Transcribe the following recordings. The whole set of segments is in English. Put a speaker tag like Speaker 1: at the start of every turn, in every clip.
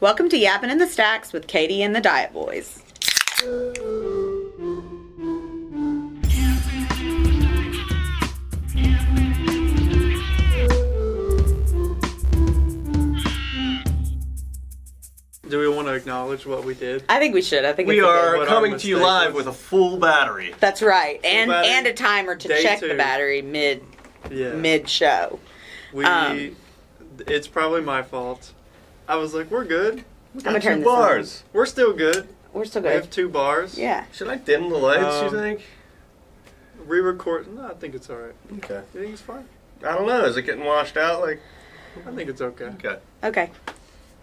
Speaker 1: Welcome to Yappin' in the Stacks with Katie and the Diet Boys.
Speaker 2: Do we want to acknowledge what we did?
Speaker 1: I think we should. I think
Speaker 3: We
Speaker 1: it's
Speaker 3: are
Speaker 2: What
Speaker 3: coming
Speaker 2: our
Speaker 3: to you
Speaker 2: mistake
Speaker 3: live
Speaker 2: was.
Speaker 3: with a full battery.
Speaker 1: That's right, and
Speaker 2: battery,
Speaker 1: and a timer to
Speaker 2: day
Speaker 1: check
Speaker 2: 2.
Speaker 1: the battery mid show.
Speaker 2: It's probably my fault. I was like, we're good.
Speaker 1: I'm gonna
Speaker 3: Got
Speaker 1: turn
Speaker 3: two
Speaker 1: this on.
Speaker 3: bars.
Speaker 2: We're still good.
Speaker 1: We're still
Speaker 2: We
Speaker 1: good.
Speaker 2: have 2 bars.
Speaker 1: Yeah.
Speaker 3: Should I dim the lights, you
Speaker 2: Um,
Speaker 3: think?
Speaker 2: Re-record. No, I think it's all right.
Speaker 3: Okay.
Speaker 2: You think it's fine?
Speaker 3: I don't know. Is it getting washed out?
Speaker 2: I think it's okay.
Speaker 3: Okay.
Speaker 1: Okay.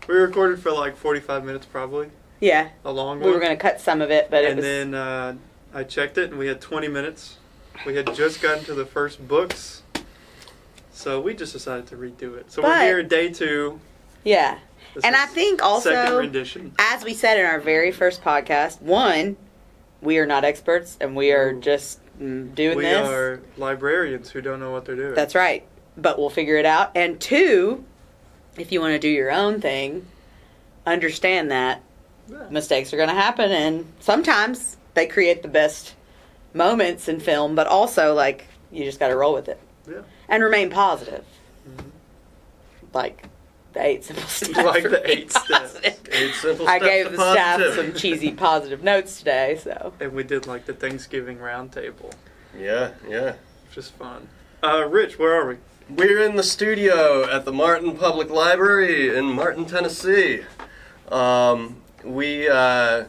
Speaker 2: We recorded for like 45 minutes probably.
Speaker 1: Yeah.
Speaker 2: A long
Speaker 1: We
Speaker 2: one.
Speaker 1: were gonna cut some of it, but it
Speaker 2: And
Speaker 1: was.
Speaker 2: then I checked it and we had 20 minutes. We had just gotten to the first books. So we just decided to redo it. So
Speaker 1: But-
Speaker 2: we're here at day 2.
Speaker 1: Yeah.
Speaker 2: This
Speaker 1: And
Speaker 2: is
Speaker 1: I think also,
Speaker 2: second rendition.
Speaker 1: as we said in our very first podcast, one, we are not experts and we are
Speaker 2: Ooh.
Speaker 1: just doing
Speaker 2: We
Speaker 1: this.
Speaker 2: are librarians who don't know what they're doing.
Speaker 1: That's right. But we'll figure it out. And two, if you want to do your own thing, understand that
Speaker 2: Yeah.
Speaker 1: mistakes are going to happen, and sometimes they create the best moments in film, but also, like, you just got to roll with it.
Speaker 2: Yeah.
Speaker 1: And remain positive.
Speaker 2: Mhm.
Speaker 1: Like the 8 simple steps.
Speaker 2: Like
Speaker 1: for
Speaker 2: the
Speaker 1: being
Speaker 2: 8 steps.
Speaker 1: positive.
Speaker 3: 8 simple
Speaker 1: I
Speaker 3: steps
Speaker 1: gave
Speaker 3: to
Speaker 1: the staff
Speaker 3: positivity.
Speaker 1: some cheesy positive notes today, so.
Speaker 2: And we did like the Thanksgiving round table,
Speaker 3: Yeah, yeah.
Speaker 2: which is fun. Rich, where are we?
Speaker 3: We're in the studio at the Martin Public Library in Martin, Tennessee. We are...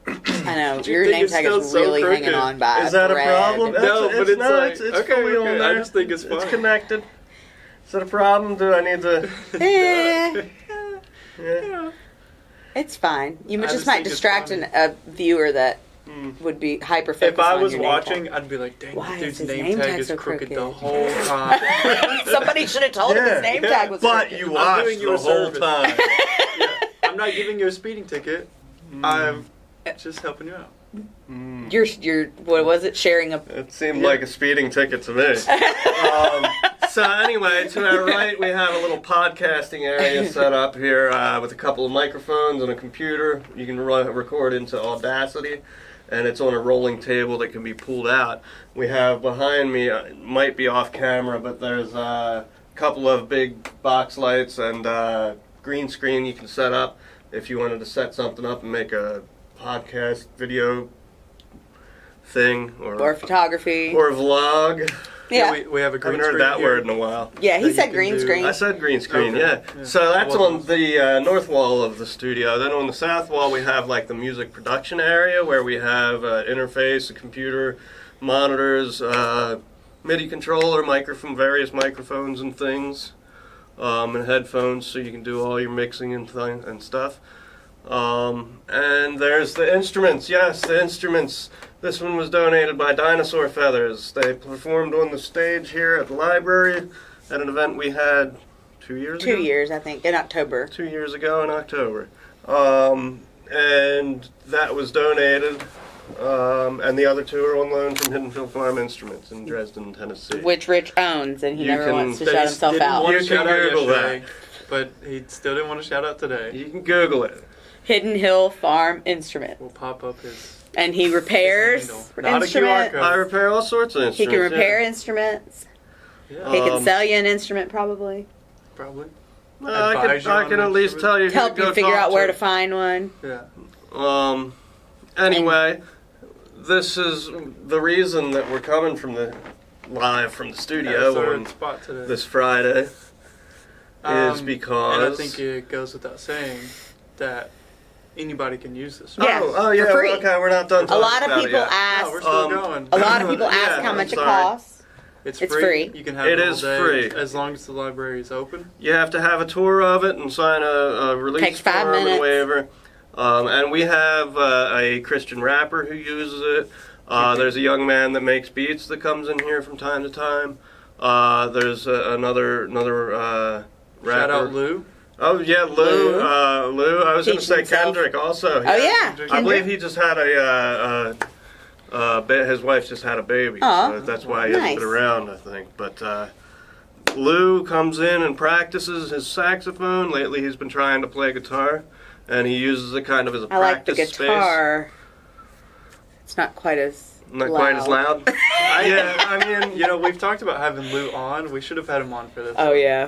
Speaker 1: I know,
Speaker 2: Do you
Speaker 1: your
Speaker 2: think
Speaker 1: name
Speaker 2: it's
Speaker 1: tag
Speaker 2: still
Speaker 1: is
Speaker 2: so
Speaker 1: really hanging
Speaker 2: crooked?
Speaker 1: on by
Speaker 3: Is that a
Speaker 1: thread.
Speaker 3: problem?
Speaker 2: No, but it's like-
Speaker 3: it's
Speaker 2: okay,
Speaker 3: fully on
Speaker 2: okay,
Speaker 3: there.
Speaker 2: I just think it's fine.
Speaker 3: connected. Is that a problem? Do I need to...
Speaker 1: Eh,
Speaker 3: Yeah.
Speaker 1: it's fine. You
Speaker 2: I
Speaker 1: just
Speaker 2: just
Speaker 1: might
Speaker 2: think it's
Speaker 1: distract
Speaker 2: funny.
Speaker 1: a viewer that
Speaker 3: Mm.
Speaker 1: would be hyper focused.
Speaker 2: If I
Speaker 1: on
Speaker 2: was
Speaker 1: your name
Speaker 2: watching,
Speaker 1: tag.
Speaker 2: I'd be like, dang,
Speaker 1: Why
Speaker 2: the
Speaker 1: is
Speaker 2: dude's
Speaker 1: his
Speaker 2: name
Speaker 1: name
Speaker 2: tag
Speaker 1: tag
Speaker 2: is
Speaker 1: so
Speaker 2: crooked the
Speaker 1: crooked?
Speaker 2: whole time.
Speaker 1: Somebody should have told him
Speaker 3: Yeah,
Speaker 1: his name
Speaker 2: yeah.
Speaker 1: tag was
Speaker 3: But
Speaker 1: crooked.
Speaker 3: you
Speaker 2: I'm
Speaker 3: watched
Speaker 2: doing you
Speaker 3: the
Speaker 2: a
Speaker 3: whole
Speaker 2: service.
Speaker 3: time.
Speaker 2: Yeah. I'm not giving you a speeding ticket. I'm just helping you out.
Speaker 1: You're what was it? Sharing a.
Speaker 3: It seemed like a speeding ticket to me. So anyway, to our right we have a little podcasting area set up here with a couple of microphones and a computer. You can record into Audacity, and it's on a rolling table that can be pulled out. We have behind me, it might be off camera, but there's a couple of big box lights and green screen you can set up if you wanted to set something up and make a podcast video thing
Speaker 1: Or photography.
Speaker 3: or vlog.
Speaker 1: yeah.
Speaker 2: We have a
Speaker 3: I
Speaker 2: green
Speaker 3: haven't heard
Speaker 2: screen
Speaker 3: that
Speaker 2: here.
Speaker 3: word in a while.
Speaker 1: Yeah,
Speaker 2: that
Speaker 1: he
Speaker 2: you
Speaker 1: said
Speaker 2: can
Speaker 1: green
Speaker 2: do-
Speaker 1: screen.
Speaker 3: I said green screen,
Speaker 2: Okay.
Speaker 3: yeah.
Speaker 2: Yeah.
Speaker 3: So that's
Speaker 2: Wasn't-
Speaker 3: on the north wall of the studio. Then on the south wall we have like the music production area where we have interface, a computer, monitors, MIDI controller, various microphones and things, and headphones so you can do all your mixing and stuff. And there's the instruments. Yes, the instruments. This one was donated by Dinosaur Feathers. They performed on the stage here at the library at an event we had 2 years ago.
Speaker 1: 2 years, I think, in October.
Speaker 3: 2 years ago in October. And that was donated. And the other 2 are on loan from Hidden Hill Farm Instruments in Dresden, Tennessee.
Speaker 1: Which Rich owns, and he
Speaker 3: You
Speaker 1: never
Speaker 3: can-
Speaker 1: wants to
Speaker 2: They
Speaker 1: shout himself
Speaker 2: didn't
Speaker 1: out.
Speaker 2: want to
Speaker 3: You can
Speaker 2: shout out
Speaker 3: Google
Speaker 2: yesterday, but he still didn't want to shout out today.
Speaker 3: You can Google it.
Speaker 1: Hidden Hill Farm Instrument.
Speaker 2: We'll pop up his.
Speaker 1: And he repairs
Speaker 2: Not a QR
Speaker 1: instruments.
Speaker 2: code.
Speaker 3: I repair all sorts of
Speaker 1: He
Speaker 3: instruments.
Speaker 1: can repair
Speaker 3: yeah.
Speaker 1: instruments.
Speaker 2: Yeah,
Speaker 1: He can
Speaker 3: Um,
Speaker 1: sell you an instrument, probably.
Speaker 2: probably.
Speaker 3: I
Speaker 2: advise you
Speaker 3: can, I
Speaker 2: on
Speaker 3: can at
Speaker 2: an
Speaker 3: least
Speaker 2: instrument.
Speaker 3: tell you who
Speaker 1: Help
Speaker 3: to go
Speaker 1: you figure
Speaker 3: talk
Speaker 1: out where to find one.
Speaker 2: Yeah.
Speaker 3: Anyway, this is the reason that we're coming live from the
Speaker 2: Yeah,
Speaker 3: studio
Speaker 2: it's our
Speaker 3: on
Speaker 2: spot today.
Speaker 3: this Friday is because...
Speaker 2: And I think it goes without saying that anybody can use this.
Speaker 1: Yeah,
Speaker 3: oh yeah,
Speaker 1: for free.
Speaker 3: okay, we're not done
Speaker 1: A
Speaker 3: talking
Speaker 1: lot of
Speaker 3: about
Speaker 1: people
Speaker 3: it yet.
Speaker 2: No,
Speaker 1: ask.
Speaker 2: we're still going.
Speaker 1: A lot of people
Speaker 3: Yeah,
Speaker 1: ask how
Speaker 3: I'm
Speaker 1: much it
Speaker 3: sorry.
Speaker 1: costs.
Speaker 2: It's
Speaker 1: It's
Speaker 2: free.
Speaker 1: free.
Speaker 2: You can have
Speaker 3: It
Speaker 2: it all
Speaker 3: is
Speaker 2: day
Speaker 3: free.
Speaker 2: as long as the library is open.
Speaker 3: You have to have a tour of it and sign a release
Speaker 1: Takes 5
Speaker 3: form and
Speaker 1: minutes.
Speaker 3: waiver. And we have a Christian rapper who uses it. There's a young man that makes beats that comes in here from time to time. There's another rapper.
Speaker 2: Shout out Lou.
Speaker 3: Oh yeah, Lou. Lou. I was going to
Speaker 1: Teaching
Speaker 3: say
Speaker 1: himself.
Speaker 3: Kendrick also.
Speaker 1: Oh yeah,
Speaker 2: Kendrick.
Speaker 3: I believe
Speaker 1: Kendrick.
Speaker 3: he just had his wife just had a baby,
Speaker 1: Aw.
Speaker 3: so that's why he hasn't
Speaker 1: Nice.
Speaker 3: been around, I think. But Lou comes in and practices his saxophone. Lately he's been trying to play guitar, and he uses it kind of as a
Speaker 1: I like the
Speaker 3: practice
Speaker 1: guitar. It's not quite as
Speaker 3: Not quite as loud.
Speaker 2: Yeah, I mean, we've talked about having Lou on. We should have had him on for this.
Speaker 1: Oh yeah,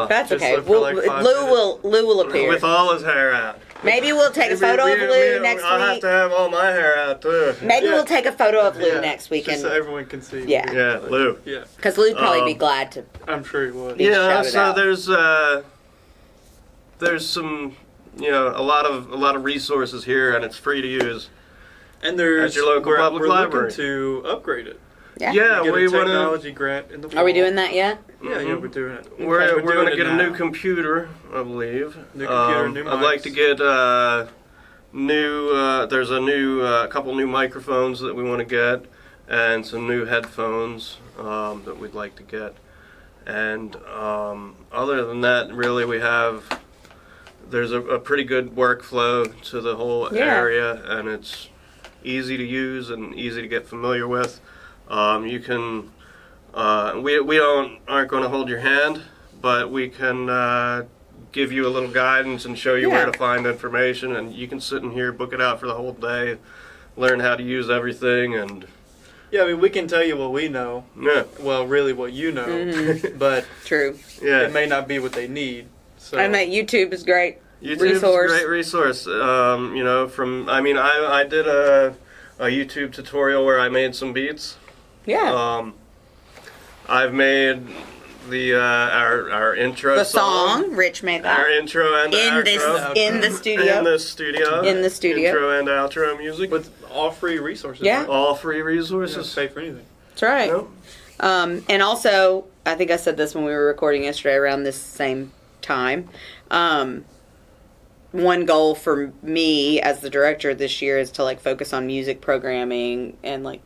Speaker 1: that's
Speaker 2: Just
Speaker 1: okay.
Speaker 2: like for like 5 minutes.
Speaker 1: Lou will appear.
Speaker 3: With all his hair out.
Speaker 1: Maybe we'll take a photo of Lou next
Speaker 3: I'll have
Speaker 1: week.
Speaker 3: to have all my hair out too.
Speaker 1: Maybe
Speaker 2: Yeah.
Speaker 1: we'll take a photo of Lou
Speaker 2: Yeah,
Speaker 1: next week,
Speaker 2: just so
Speaker 1: and
Speaker 2: everyone can see.
Speaker 1: Yeah.
Speaker 3: Yeah, Lou.
Speaker 2: Yeah,
Speaker 1: because Lou'd probably be glad to.
Speaker 2: I'm sure he would.
Speaker 1: Yeah.
Speaker 3: Yeah,
Speaker 1: shout it
Speaker 3: so
Speaker 1: out.
Speaker 3: there's some a lot of resources here, and it's free to use.
Speaker 2: And there's
Speaker 3: At your local
Speaker 2: we're
Speaker 3: public library.
Speaker 2: looking to upgrade it.
Speaker 1: Yeah.
Speaker 3: Yeah,
Speaker 2: Get
Speaker 3: we
Speaker 2: a
Speaker 3: want to.
Speaker 2: technology grant in the fall.
Speaker 1: Are we doing that yet?
Speaker 2: Yeah, yeah, we're doing it.
Speaker 3: We're
Speaker 2: doing
Speaker 3: going to
Speaker 2: it
Speaker 3: get a
Speaker 2: now.
Speaker 3: new computer, I believe.
Speaker 2: New computer, new
Speaker 3: I'd like
Speaker 2: mics.
Speaker 3: to get new. There's a new couple new microphones that we want to get, and some new headphones that we'd like to get. And other than that, really, there's a pretty good workflow to the whole area, and it's easy to use and easy to get familiar with. You can. We aren't going to hold your hand, but we can give you a little guidance and show you where to find information, and you can sit in here, book it out for the whole day, learn how to use everything, and
Speaker 2: Yeah, I mean, we can tell you what we know.
Speaker 3: yeah,
Speaker 2: Well, really, what you know, but
Speaker 1: True.
Speaker 3: yeah.
Speaker 2: it may not be what they need. So
Speaker 1: And that YouTube is great.
Speaker 3: YouTube's
Speaker 1: resource.
Speaker 3: a great resource. I did a YouTube tutorial where I made some beats.
Speaker 1: Yeah.
Speaker 3: I've made the our intro
Speaker 1: The song, Rich made
Speaker 3: our
Speaker 1: that
Speaker 3: intro and outro.
Speaker 1: in the studio.
Speaker 3: In the studio. Intro and outro music.
Speaker 2: with all free resources.
Speaker 1: Yeah.
Speaker 2: right?
Speaker 3: All free
Speaker 2: You don't
Speaker 3: resources.
Speaker 2: pay for anything.
Speaker 1: That's right.
Speaker 3: Nope.
Speaker 1: And also, I think I said this when we were recording yesterday around this same time. One goal for me as the director this year is to focus on music programming and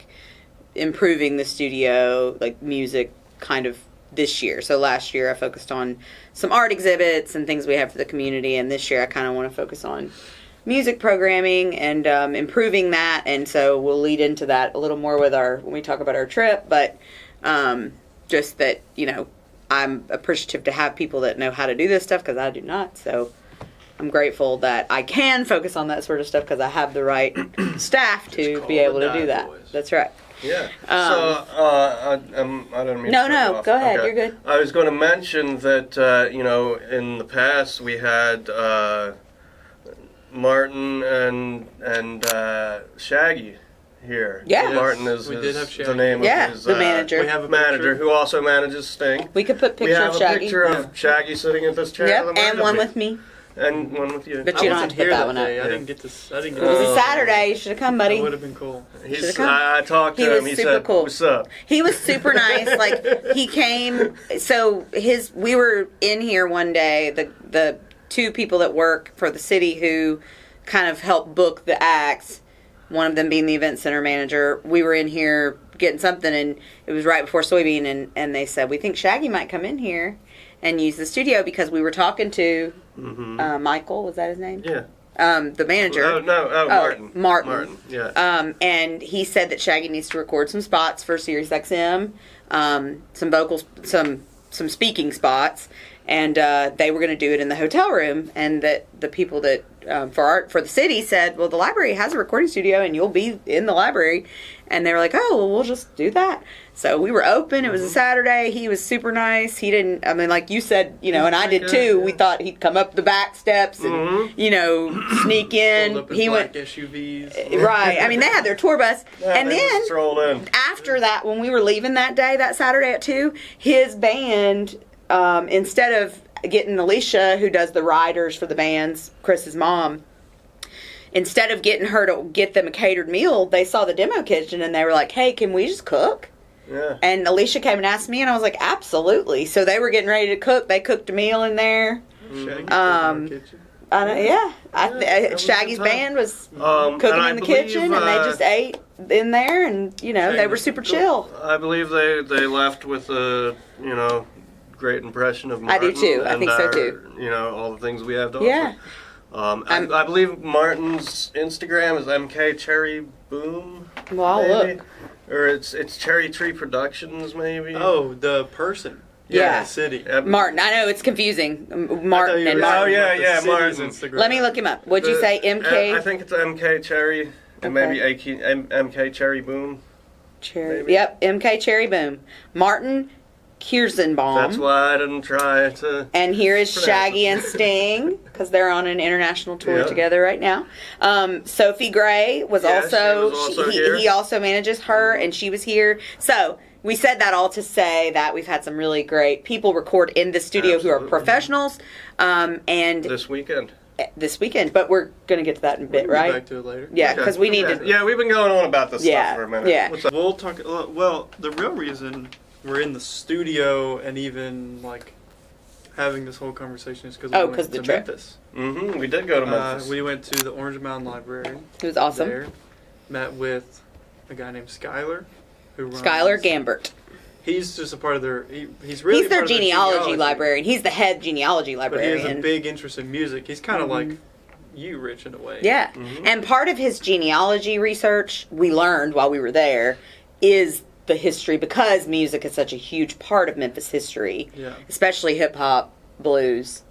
Speaker 1: improving the studio, music kind of this year. So last year I focused on some art exhibits and things we have for the community, and this year I kind of want to focus on music programming and improving that. And so we'll lead into that a little more with when we talk about our trip, but just that, I'm appreciative to have people that know how to do this stuff because I do not. So I'm grateful that I can focus on that sort of stuff because I have the right staff to
Speaker 2: call
Speaker 1: be able
Speaker 2: the
Speaker 1: to do
Speaker 2: die
Speaker 1: that.
Speaker 2: boys.
Speaker 1: That's right.
Speaker 3: Yeah. I don't mean.
Speaker 1: No,
Speaker 3: to cut you
Speaker 1: no,
Speaker 3: off.
Speaker 1: go ahead.
Speaker 3: Okay.
Speaker 1: You're good.
Speaker 3: I was going to mention that in the past we had Martin and Shaggy here.
Speaker 1: Yeah.
Speaker 3: Martin is
Speaker 2: We did have
Speaker 3: the
Speaker 2: Shaggy.
Speaker 3: name
Speaker 1: Yeah,
Speaker 3: of his
Speaker 1: the manager.
Speaker 2: We have a
Speaker 3: manager
Speaker 2: picture.
Speaker 3: who also manages Sting.
Speaker 1: We could put
Speaker 3: We
Speaker 1: picture
Speaker 3: have
Speaker 1: of
Speaker 3: a
Speaker 1: Shaggy.
Speaker 3: picture of Shaggy sitting at this chair.
Speaker 1: Yep,
Speaker 3: on the
Speaker 1: and
Speaker 3: right
Speaker 1: one
Speaker 3: of
Speaker 1: with me.
Speaker 3: And one with you.
Speaker 1: But
Speaker 2: I
Speaker 1: you don't
Speaker 2: wasn't
Speaker 1: have to hit
Speaker 2: here
Speaker 1: that one up.
Speaker 2: day. I
Speaker 3: Yeah.
Speaker 2: didn't get to. I didn't get
Speaker 1: It
Speaker 2: to.
Speaker 1: was a Saturday. You should have come,
Speaker 2: That
Speaker 1: buddy.
Speaker 2: would have been cool.
Speaker 1: Should've come.
Speaker 3: I talked to
Speaker 1: He
Speaker 3: him.
Speaker 1: was
Speaker 3: He
Speaker 1: super
Speaker 3: said,
Speaker 1: cool.
Speaker 3: "What's up?"
Speaker 1: He was super nice. He came. So we were in here one day. The two people that work for the city who kind of help book the acts. One of them being the event center manager. We were in here getting something, and it was right before Soybean, and they said we think Shaggy might come in here and use the studio because we were talking to Michael. Was that his name?
Speaker 3: Yeah.
Speaker 1: The manager.
Speaker 3: Oh no! Oh, Martin.
Speaker 1: Martin.
Speaker 3: Yeah.
Speaker 1: And he said that Shaggy needs to record some spots for Sirius XM, some vocals, some speaking spots, and they were going to do it in the hotel room. And that the people that for the city said, well, the library has a recording studio, and you'll be in the library. And they were like, oh, well, we'll just do that. So we were open. It was a Saturday. He was super nice. He didn't, I mean, like you said, and I did too.
Speaker 3: Yeah.
Speaker 1: We thought he'd come up the back steps and, sneak in.
Speaker 2: Pulled up his
Speaker 1: He
Speaker 2: black
Speaker 1: went,
Speaker 2: SUVs.
Speaker 1: right. I mean, they had their tour bus.
Speaker 3: Yeah,
Speaker 1: And
Speaker 3: they
Speaker 1: then
Speaker 3: just strolled in.
Speaker 1: after that, when we were leaving that day, that Saturday at 2, his band, instead of getting Alicia, who does the riders for the bands, Chris's mom, instead of getting her to get them a catered meal, they saw the demo kitchen and they were like, hey, can we just cook?
Speaker 3: Yeah.
Speaker 1: And Alicia came and asked me, and I was like, absolutely. So they were getting ready to cook. They cooked a meal in there.
Speaker 2: Shaggy in our kitchen.
Speaker 1: I know, yeah.
Speaker 3: That was a
Speaker 1: Shaggy's
Speaker 3: good time.
Speaker 1: band was
Speaker 3: And
Speaker 1: cooking
Speaker 3: I
Speaker 1: in the
Speaker 3: believe,
Speaker 1: kitchen, and they just ate in there, and, they were
Speaker 2: was
Speaker 1: super
Speaker 2: super
Speaker 1: chill.
Speaker 3: I believe they left with a great impression of
Speaker 1: I do
Speaker 3: Martin.
Speaker 1: too. I
Speaker 3: and
Speaker 1: think so
Speaker 3: our,
Speaker 1: too.
Speaker 3: All the things we have to
Speaker 1: Yeah.
Speaker 3: offer. I believe Martin's Instagram is MK Cherry Boom.
Speaker 1: Well, I'll
Speaker 3: maybe?
Speaker 1: look.
Speaker 3: Or it's Cherry Tree Productions, maybe.
Speaker 2: Oh, the person.
Speaker 1: Yeah.
Speaker 2: City.
Speaker 1: Martin. I know it's confusing. Martin and
Speaker 3: Oh,
Speaker 1: Martin.
Speaker 3: yeah, Martin.
Speaker 1: Let me look him up. What'd you say? MK?
Speaker 3: I think it's MK Cherry. And maybe MK Cherry Boom.
Speaker 1: Cherry.
Speaker 3: Maybe.
Speaker 1: Yep, MK Cherry Boom. Martin Kierzenbaum.
Speaker 3: That's why I didn't try to.
Speaker 1: And here is Shaggy and Sting, because they're on an international tour together right now. Sophie Gray was also
Speaker 3: here.
Speaker 1: He also manages her, and she was here. So we said that all to say that we've had some really great people record in the studio who are professionals. And
Speaker 3: this weekend.
Speaker 1: But we're going to get to that in a bit, right?
Speaker 2: Back to it later.
Speaker 1: Yeah, because we need to.
Speaker 3: Yeah, we've been going on about this stuff for a minute.
Speaker 1: Yeah.
Speaker 2: We'll talk. Well, the real reason we're in the studio and even like having this whole conversation is because we went to Memphis.
Speaker 3: Mm-hmm. We did go to Memphis.
Speaker 2: We went to the Orange Mound Library.
Speaker 1: It was awesome.
Speaker 2: There, met with a guy named Skylar, who runs.
Speaker 1: Skylar Gambert.
Speaker 2: He's just a part of their. He's
Speaker 1: their genealogy librarian. He's the head genealogy librarian.
Speaker 2: But he has a big interest in music. He's kind of like you, Rich, in a way.
Speaker 1: Yeah, and part of his genealogy research we learned while we were there is the history, because music is such a huge part of Memphis history, especially hip hop, blues.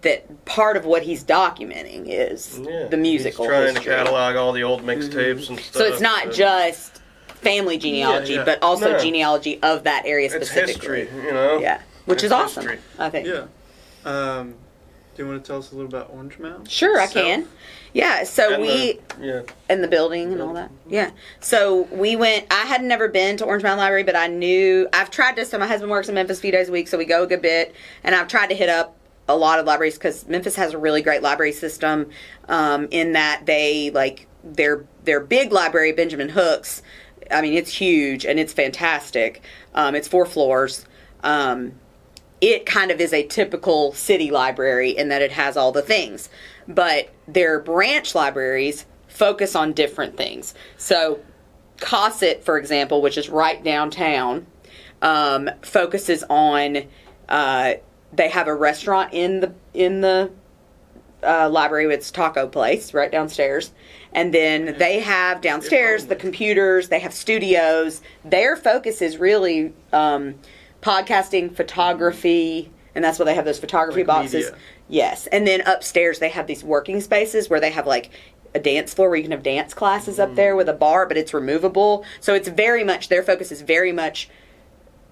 Speaker 1: That part of what he's documenting is the musical
Speaker 3: He's trying
Speaker 1: history.
Speaker 3: to catalog all the old mixtapes and stuff.
Speaker 1: So it's not just family genealogy, but also genealogy of that area specifically.
Speaker 3: It's history, you know?
Speaker 1: Yeah, which is awesome,
Speaker 3: history.
Speaker 1: I think.
Speaker 2: Yeah. Do you want to tell us a little about Orange Mound?
Speaker 1: Sure, I can. Yeah, so in the building and all that. Yeah. So we went, I had never been to Orange Mound Library, but I've tried to, so my husband works in Memphis a few days a week, so we go a good bit, and I've tried to hit up a lot of libraries, because Memphis has a really great library system, in that they, their big library, Benjamin Hook's, I mean, it's huge, and it's fantastic. It's 4 floors. It kind of is a typical city library in that it has all the things. But their branch libraries focus on different things. So Cosset, for example, which is right downtown, focuses on, they have a restaurant in the library. It's Taco Place right downstairs. And then they have downstairs the computers, they have studios. Their focus is really podcasting, photography, and that's why they have those photography boxes.
Speaker 2: Media.
Speaker 1: Yes. And then upstairs they have these working spaces where they have like a dance floor where you can have dance classes up there with a bar, but it's removable. So it's very much, their focus is very much,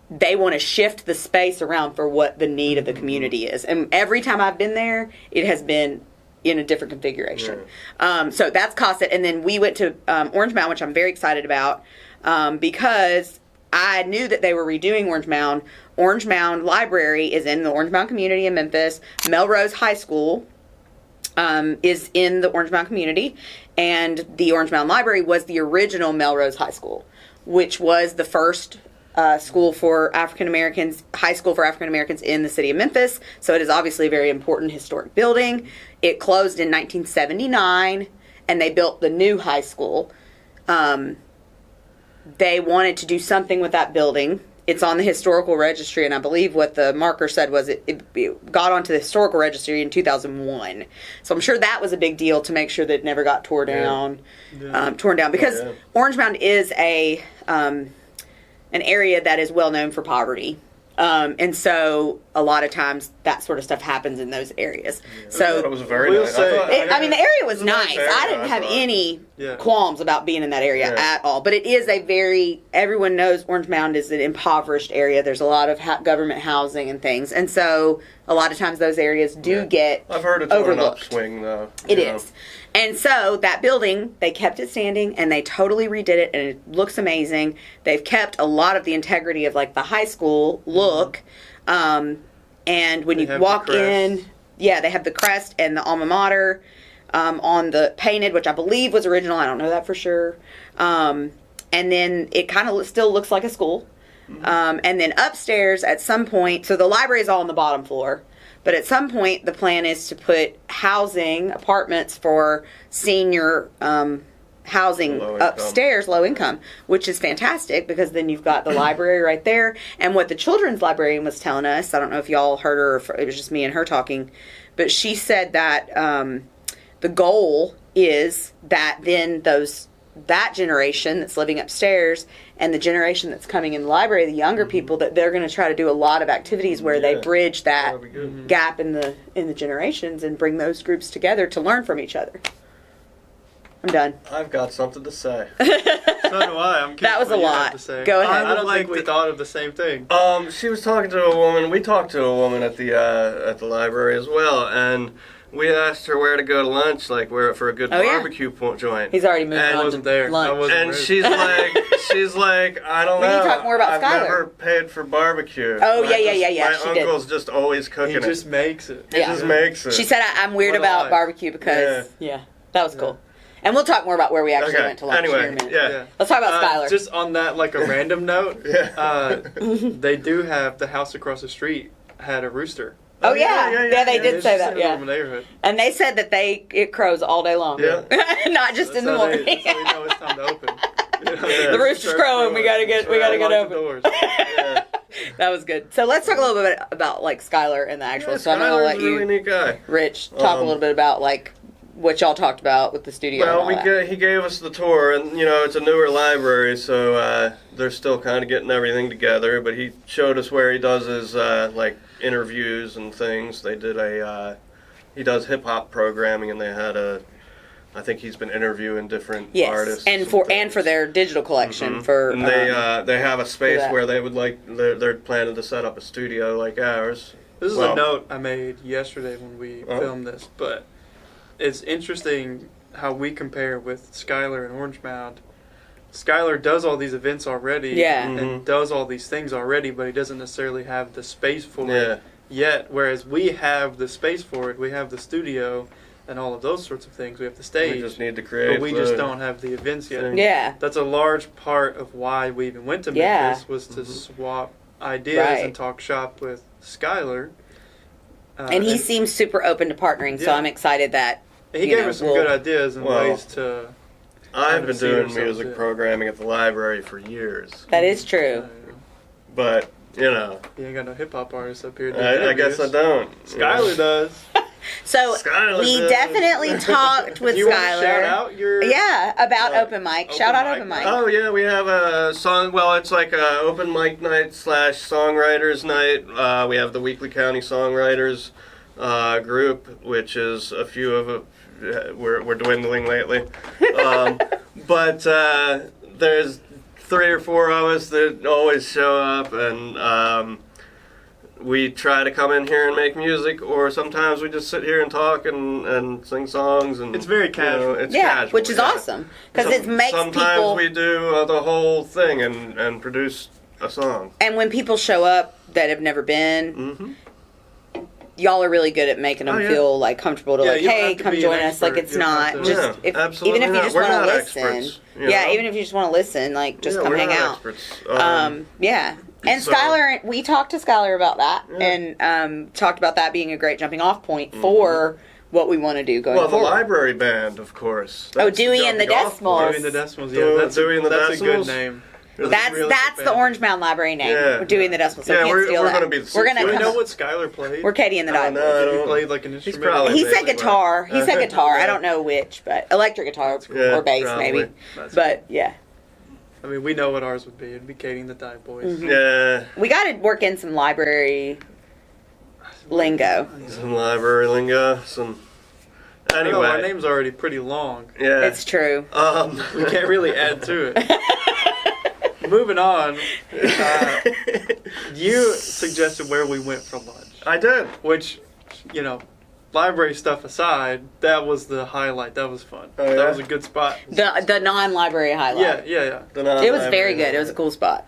Speaker 1: they want to shift the space around for what the need of the community is. And every time I've been there, it has been in a different configuration. So that's Cosset. And then we went to Orange Mound, which I'm very excited about, because I knew that they were redoing Orange Mound. Orange Mound Library is in the Orange Mound community in Memphis. Melrose High School is in the Orange Mound community. And the Orange Mound Library was the original Melrose High School, which was the first school for African Americans, high school for African Americans in the city of Memphis. So it is obviously a very important historic building. It closed in 1979, and they built the new high school. They wanted to do something with that building. It's on the historical registry, and I believe what the marker said was it got onto the historical registry in 2001. So I'm sure that was a big deal to make sure that it never got torn down, because Orange Mound is an area that is well known for poverty. And so a lot of times that sort of stuff happens in those areas. So
Speaker 3: it was very nice.
Speaker 1: the area was nice. I didn't have any qualms about being in that area at all. But it is everyone knows Orange Mound is an impoverished area. There's a lot of government housing and things. And so a lot of times those areas do get
Speaker 3: I've heard it's
Speaker 1: overlooked.
Speaker 3: on an upswing, though.
Speaker 1: It is. And so that building, they kept it standing, and they totally redid it, and it looks amazing. They've kept a lot of the integrity of like the high school look. And when you walk in, they have the crest and the alma mater on the painted, which I believe was original. I don't know that for sure. And then it kind of still looks like a school. And then upstairs at some point, so the library is all on the bottom floor. But at some point, the plan is to put apartments for senior housing upstairs, low income, which is fantastic because then you've got the library right there. And what the children's librarian was telling us, I don't know if y'all heard her or if it was just me and her talking, but she said that the goal is that then that generation that's living upstairs and the generation that's coming in the library, the younger people, that they're going to try to do a lot of activities where they bridge that gap in the generations and bring those groups together to learn from each other. I'm done.
Speaker 3: I've got something to say.
Speaker 2: So do I. I'm curious
Speaker 1: that was
Speaker 2: what
Speaker 1: a
Speaker 2: you
Speaker 1: lot.
Speaker 2: have to say.
Speaker 1: Go ahead.
Speaker 2: I don't think we thought of the same thing.
Speaker 3: She was talking to a woman. We talked to a woman at the library as well, and we asked her where to go to lunch, like where for a good barbecue joint.
Speaker 1: He's already moved on.
Speaker 2: I wasn't there.
Speaker 1: Lunch.
Speaker 2: I wasn't
Speaker 3: And
Speaker 2: ready.
Speaker 3: she's like, I don't know.
Speaker 1: We need to talk more about
Speaker 3: I've
Speaker 1: Skylar.
Speaker 3: never paid for barbecue.
Speaker 1: Oh,
Speaker 3: And
Speaker 1: yeah.
Speaker 3: My
Speaker 1: She
Speaker 3: uncle's just always cooking
Speaker 2: He just makes it.
Speaker 3: He just makes it.
Speaker 1: She said, I'm weird
Speaker 2: What a
Speaker 1: about
Speaker 2: lie.
Speaker 1: barbecue because, that was cool. And we'll talk more about where we actually went to lunch
Speaker 3: Anyway,
Speaker 1: here in a minute.
Speaker 3: yeah.
Speaker 1: Let's talk about Skylar.
Speaker 2: Just on that, like a random note,
Speaker 3: Yeah.
Speaker 2: they do have the house across the street had a rooster.
Speaker 1: Oh, yeah, they did
Speaker 2: It's
Speaker 1: say
Speaker 2: just
Speaker 1: that,
Speaker 2: in the normal neighborhood.
Speaker 1: And they said that it crows all day long.
Speaker 3: Yeah.
Speaker 1: Not just in the
Speaker 2: That's how
Speaker 1: morning.
Speaker 2: that's how we know it's time to open.
Speaker 1: The rooster's crowing. We gotta get
Speaker 2: Lock
Speaker 1: open.
Speaker 2: the doors.
Speaker 3: Yeah.
Speaker 1: That was good. So let's talk a little bit about like Skylar and the actual. So I'm gonna
Speaker 3: Skylar's
Speaker 1: let
Speaker 3: a really
Speaker 1: you,
Speaker 3: neat guy.
Speaker 1: Rich, talk a little bit about like what y'all talked about with the studio.
Speaker 3: Well,
Speaker 1: and all that.
Speaker 3: he gave us the tour, and it's a newer library, so they're still kind of getting everything together. But he showed us where he does his like interviews and things. They did he does hip hop programming, and they had I think he's been interviewing different artists.
Speaker 1: and for their digital collection
Speaker 3: and they have a space where they would they're planning to set up a studio like ours.
Speaker 2: This is a note I made yesterday when we filmed this, but it's interesting how we compare with Skylar and Orange Mound. Skylar does all these events already and does all these things already, but he doesn't necessarily have the space for it yet, whereas we have the space for it. We have the studio and all of those sorts of things. We have the stage.
Speaker 3: We just need to create
Speaker 2: but we just don't have the events yet.
Speaker 1: Yeah.
Speaker 2: That's a large part of why we even went to Memphis was to swap ideas and talk shop with Skylar.
Speaker 1: And he seems super open to partnering, so I'm excited that
Speaker 2: he gave us some good ideas and ways to.
Speaker 3: I've been doing music programming at the library for years.
Speaker 1: That is true.
Speaker 3: But,
Speaker 2: you ain't got no hip hop artists up here.
Speaker 3: I guess I don't.
Speaker 2: Skylar does.
Speaker 1: So we definitely talked with
Speaker 2: you
Speaker 1: Skylar.
Speaker 2: Want to shout out your
Speaker 1: about open mic. Shout out open mic.
Speaker 3: Oh yeah, we have a song. Well, it's like a open mic night / songwriters night. We have the Weekly County Songwriters group, which is a few of we're dwindling lately. But there's 3 or 4 of us that always show up, and we try to come in here and make music, or sometimes we just sit here and talk and sing songs. And
Speaker 2: it's very casual.
Speaker 3: It's casual,
Speaker 1: which is awesome because it makes
Speaker 3: sometimes
Speaker 1: people.
Speaker 3: We do the whole thing and produce a song.
Speaker 1: And when people show up that have never been, y'all are really good at making them feel like comfortable to hey, come join us. Like it's not just even if you just want to listen. Even if you just want to listen, like just come hang out. And Skylar, we talked to Skylar about that, and talked about that being a great jumping off point for what we want to do going forward.
Speaker 3: Well, the library band, of course.
Speaker 1: Dewey and the Decimals.
Speaker 2: Dewey and the Decimals, that's a good name.
Speaker 1: That's the Orange Mound Library name.
Speaker 3: Yeah.
Speaker 1: We're doing the Decimals, so we can't steal
Speaker 3: we're
Speaker 1: that.
Speaker 3: Going to be
Speaker 1: We're gonna
Speaker 2: do we know what Skylar played?
Speaker 1: We're Katie and the Divers.
Speaker 2: He played like an instrument.
Speaker 1: He said guitar. He said guitar. I don't know which, but electric guitar or bass maybe. But yeah.
Speaker 2: I mean, we know what ours would be. It'd be Katie and the Dive Boys.
Speaker 3: Yeah.
Speaker 1: We got to work in some library lingo.
Speaker 3: Some library lingo. Anyway,
Speaker 2: our name's already pretty long.
Speaker 3: Yeah.
Speaker 1: It's true.
Speaker 2: We can't really add to it. Moving on. You suggested where we went for lunch.
Speaker 3: I did.
Speaker 2: Which, library stuff aside, that was the highlight. That was fun.
Speaker 3: Oh, yeah?
Speaker 2: That was a good spot.
Speaker 1: The non-library highlight.
Speaker 2: Yeah.
Speaker 1: It was very good. It was a cool spot.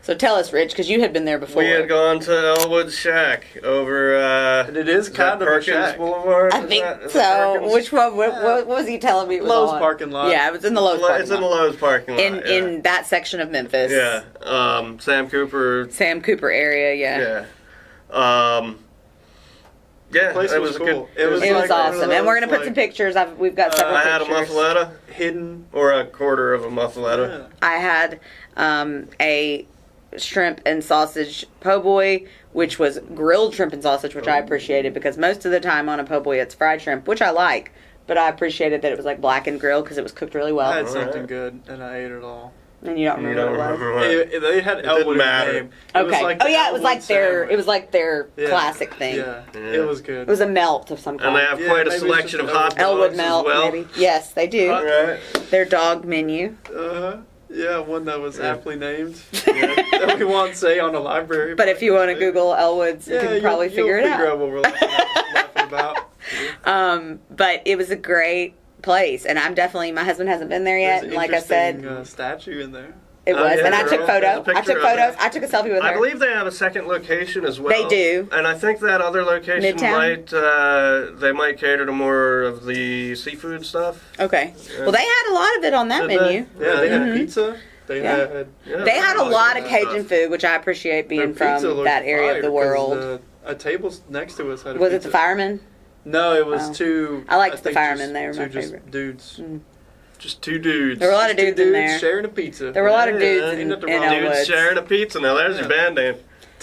Speaker 1: So tell us, Rich, because you had been there before.
Speaker 3: We had gone to Elwood's Shack over.
Speaker 2: And it is kind of
Speaker 3: Perkins
Speaker 2: a shack.
Speaker 3: Boulevard.
Speaker 1: I think so. Which one? What was he telling me? It was
Speaker 2: Lowe's
Speaker 1: on?
Speaker 2: parking lot.
Speaker 1: Yeah, it was in the Lowe's parking lot.
Speaker 3: It's in the Lowe's parking lot.
Speaker 1: In that section of Memphis.
Speaker 3: Yeah. Sam Cooper
Speaker 1: area.
Speaker 3: Yeah.
Speaker 2: The place
Speaker 3: it
Speaker 2: was cool.
Speaker 3: good.
Speaker 1: It was awesome, and we're gonna put some pictures. We've got several
Speaker 3: I had a
Speaker 1: pictures.
Speaker 3: muffaletta,
Speaker 2: hidden,
Speaker 3: or a quarter of a muffaletta.
Speaker 2: Yeah.
Speaker 1: I had a shrimp and sausage po' boy, which was grilled shrimp and sausage, which I appreciated because most of the time on a po' boy it's fried shrimp, which I like, but I appreciated that it was like black and grilled because it was cooked really well.
Speaker 2: I had something good, and I ate it all.
Speaker 1: And you don't remember what it was?
Speaker 2: They had Elwood in the name.
Speaker 1: Okay. It was like their classic thing.
Speaker 2: Yeah. It was good.
Speaker 1: It was a melt of some kind.
Speaker 3: And they have quite a selection of hot dogs
Speaker 1: Elwood melt,
Speaker 3: as well.
Speaker 1: maybe. Yes, they do.
Speaker 3: Right.
Speaker 1: Their dog menu.
Speaker 2: Yeah, one that was aptly named. That we won't say on a library.
Speaker 1: But if you want to Google Elwood's, you can probably figure it out.
Speaker 2: You'll figure out what we're laughing about.
Speaker 1: But it was a great place, and my husband hasn't been there yet. And like I said,
Speaker 2: statue in there.
Speaker 1: It was, and I took photos. I took photos. I took a selfie with her.
Speaker 3: I believe they have a second location as well.
Speaker 1: They do,
Speaker 3: and I think that other location might cater to more of the seafood stuff.
Speaker 1: Okay. Well, they had a lot of it on that menu.
Speaker 2: They had pizza. They
Speaker 1: had a lot of Cajun food, which I appreciate being from that area of the world.
Speaker 2: A table next to us had a
Speaker 1: Was
Speaker 2: pizza.
Speaker 1: it the Fireman?
Speaker 2: No, it was two.
Speaker 1: I liked the Firemen. They were my favorite.
Speaker 2: Dudes.
Speaker 3: Just two dudes.
Speaker 1: There were a lot of dudes in there.
Speaker 2: Sharing a pizza.
Speaker 1: There were a lot of dudes in Elwood.
Speaker 3: Dudes sharing a pizza. Now there's your band name.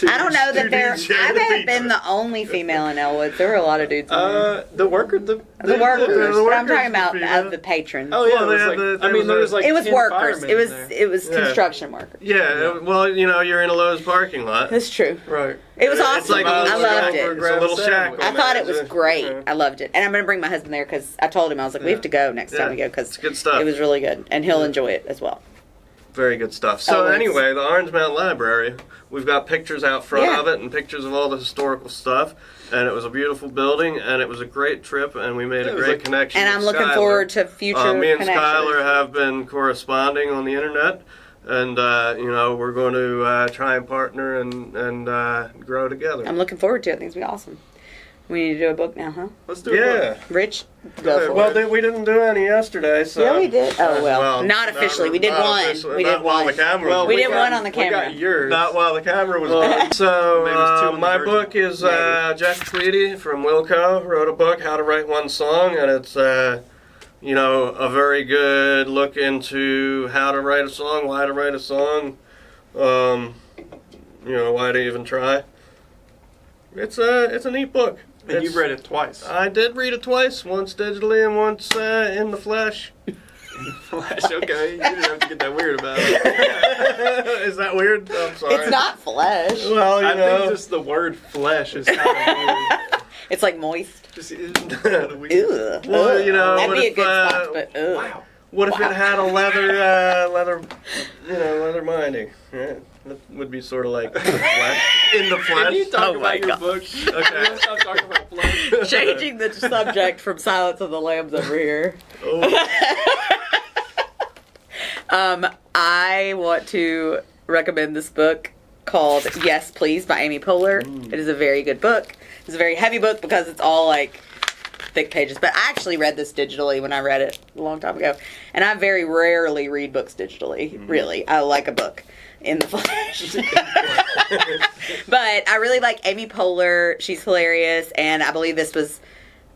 Speaker 1: I don't know that I may have been the only female in Elwood. There were a lot of dudes in there.
Speaker 2: The workers.
Speaker 1: But I'm talking about the patrons.
Speaker 2: Oh yeah, there was like
Speaker 1: it was
Speaker 2: 10
Speaker 1: workers.
Speaker 2: firemen
Speaker 1: It was construction workers.
Speaker 3: Yeah, well, you're in a Lowe's parking lot.
Speaker 1: That's true.
Speaker 2: Right.
Speaker 1: It was awesome.
Speaker 3: Like
Speaker 1: I loved it.
Speaker 3: It's a little shack.
Speaker 1: I thought it was great. I loved it. And I'm going to bring my husband there because I told him, I was like, we have to go next time we go because
Speaker 3: good stuff.
Speaker 1: It was really good. And he'll enjoy it as well.
Speaker 3: Very good stuff. So anyway, the Orange Mound Library, we've got pictures out front of it and pictures of all the historical stuff. And it was a beautiful building, and it was a great trip, and we made a great connection.
Speaker 1: And I'm looking forward to future connections.
Speaker 3: Me and Skylar have been corresponding on the internet, and we're going to try and partner and grow together.
Speaker 1: I'm looking forward to it. I think it's going to be awesome. We need to do a book now, huh?
Speaker 2: Let's do a book.
Speaker 1: Rich, go for it.
Speaker 3: Well, we didn't do any yesterday, so...
Speaker 1: Yeah, we did. Oh, well. Not officially. We did one. We did one.
Speaker 3: The camera
Speaker 1: we did one on the camera.
Speaker 2: We got yours.
Speaker 3: Not while the camera was on. So, my book is Jeff Tweedy from Wilco. Wrote a book, How to Write One Song, and it's, a very good look into how to write a song, why to write a song, why to even try. It's a neat book.
Speaker 2: And you've read it twice.
Speaker 3: I did read it twice, once digitally and once in the flesh.
Speaker 2: In the flesh, okay. You didn't have to get that weird about it.
Speaker 3: Is that weird? I'm sorry.
Speaker 1: It's not flesh.
Speaker 3: Well,
Speaker 2: I think just the word flesh is kind of weird.
Speaker 1: It's like moist.
Speaker 2: Just,
Speaker 1: Ew.
Speaker 3: Well,
Speaker 1: that'd be a good spot, but
Speaker 2: wow.
Speaker 3: What if it had a leather binding? Yeah, that would be sort of like flesh. In the flesh.
Speaker 2: Can you talk about your book? Okay. Stop talking about flesh.
Speaker 1: Changing the subject from Silence of the Lambs over here.
Speaker 3: Oh.
Speaker 1: I want to recommend this book called Yes Please by Amy Poehler. It is a very good book. It's a very heavy book because it's all like thick pages, but I actually read this digitally when I read it a long time ago, and I very rarely read books digitally. Really, I like a book in the flesh. But I really like Amy Poehler. She's hilarious, and I believe this was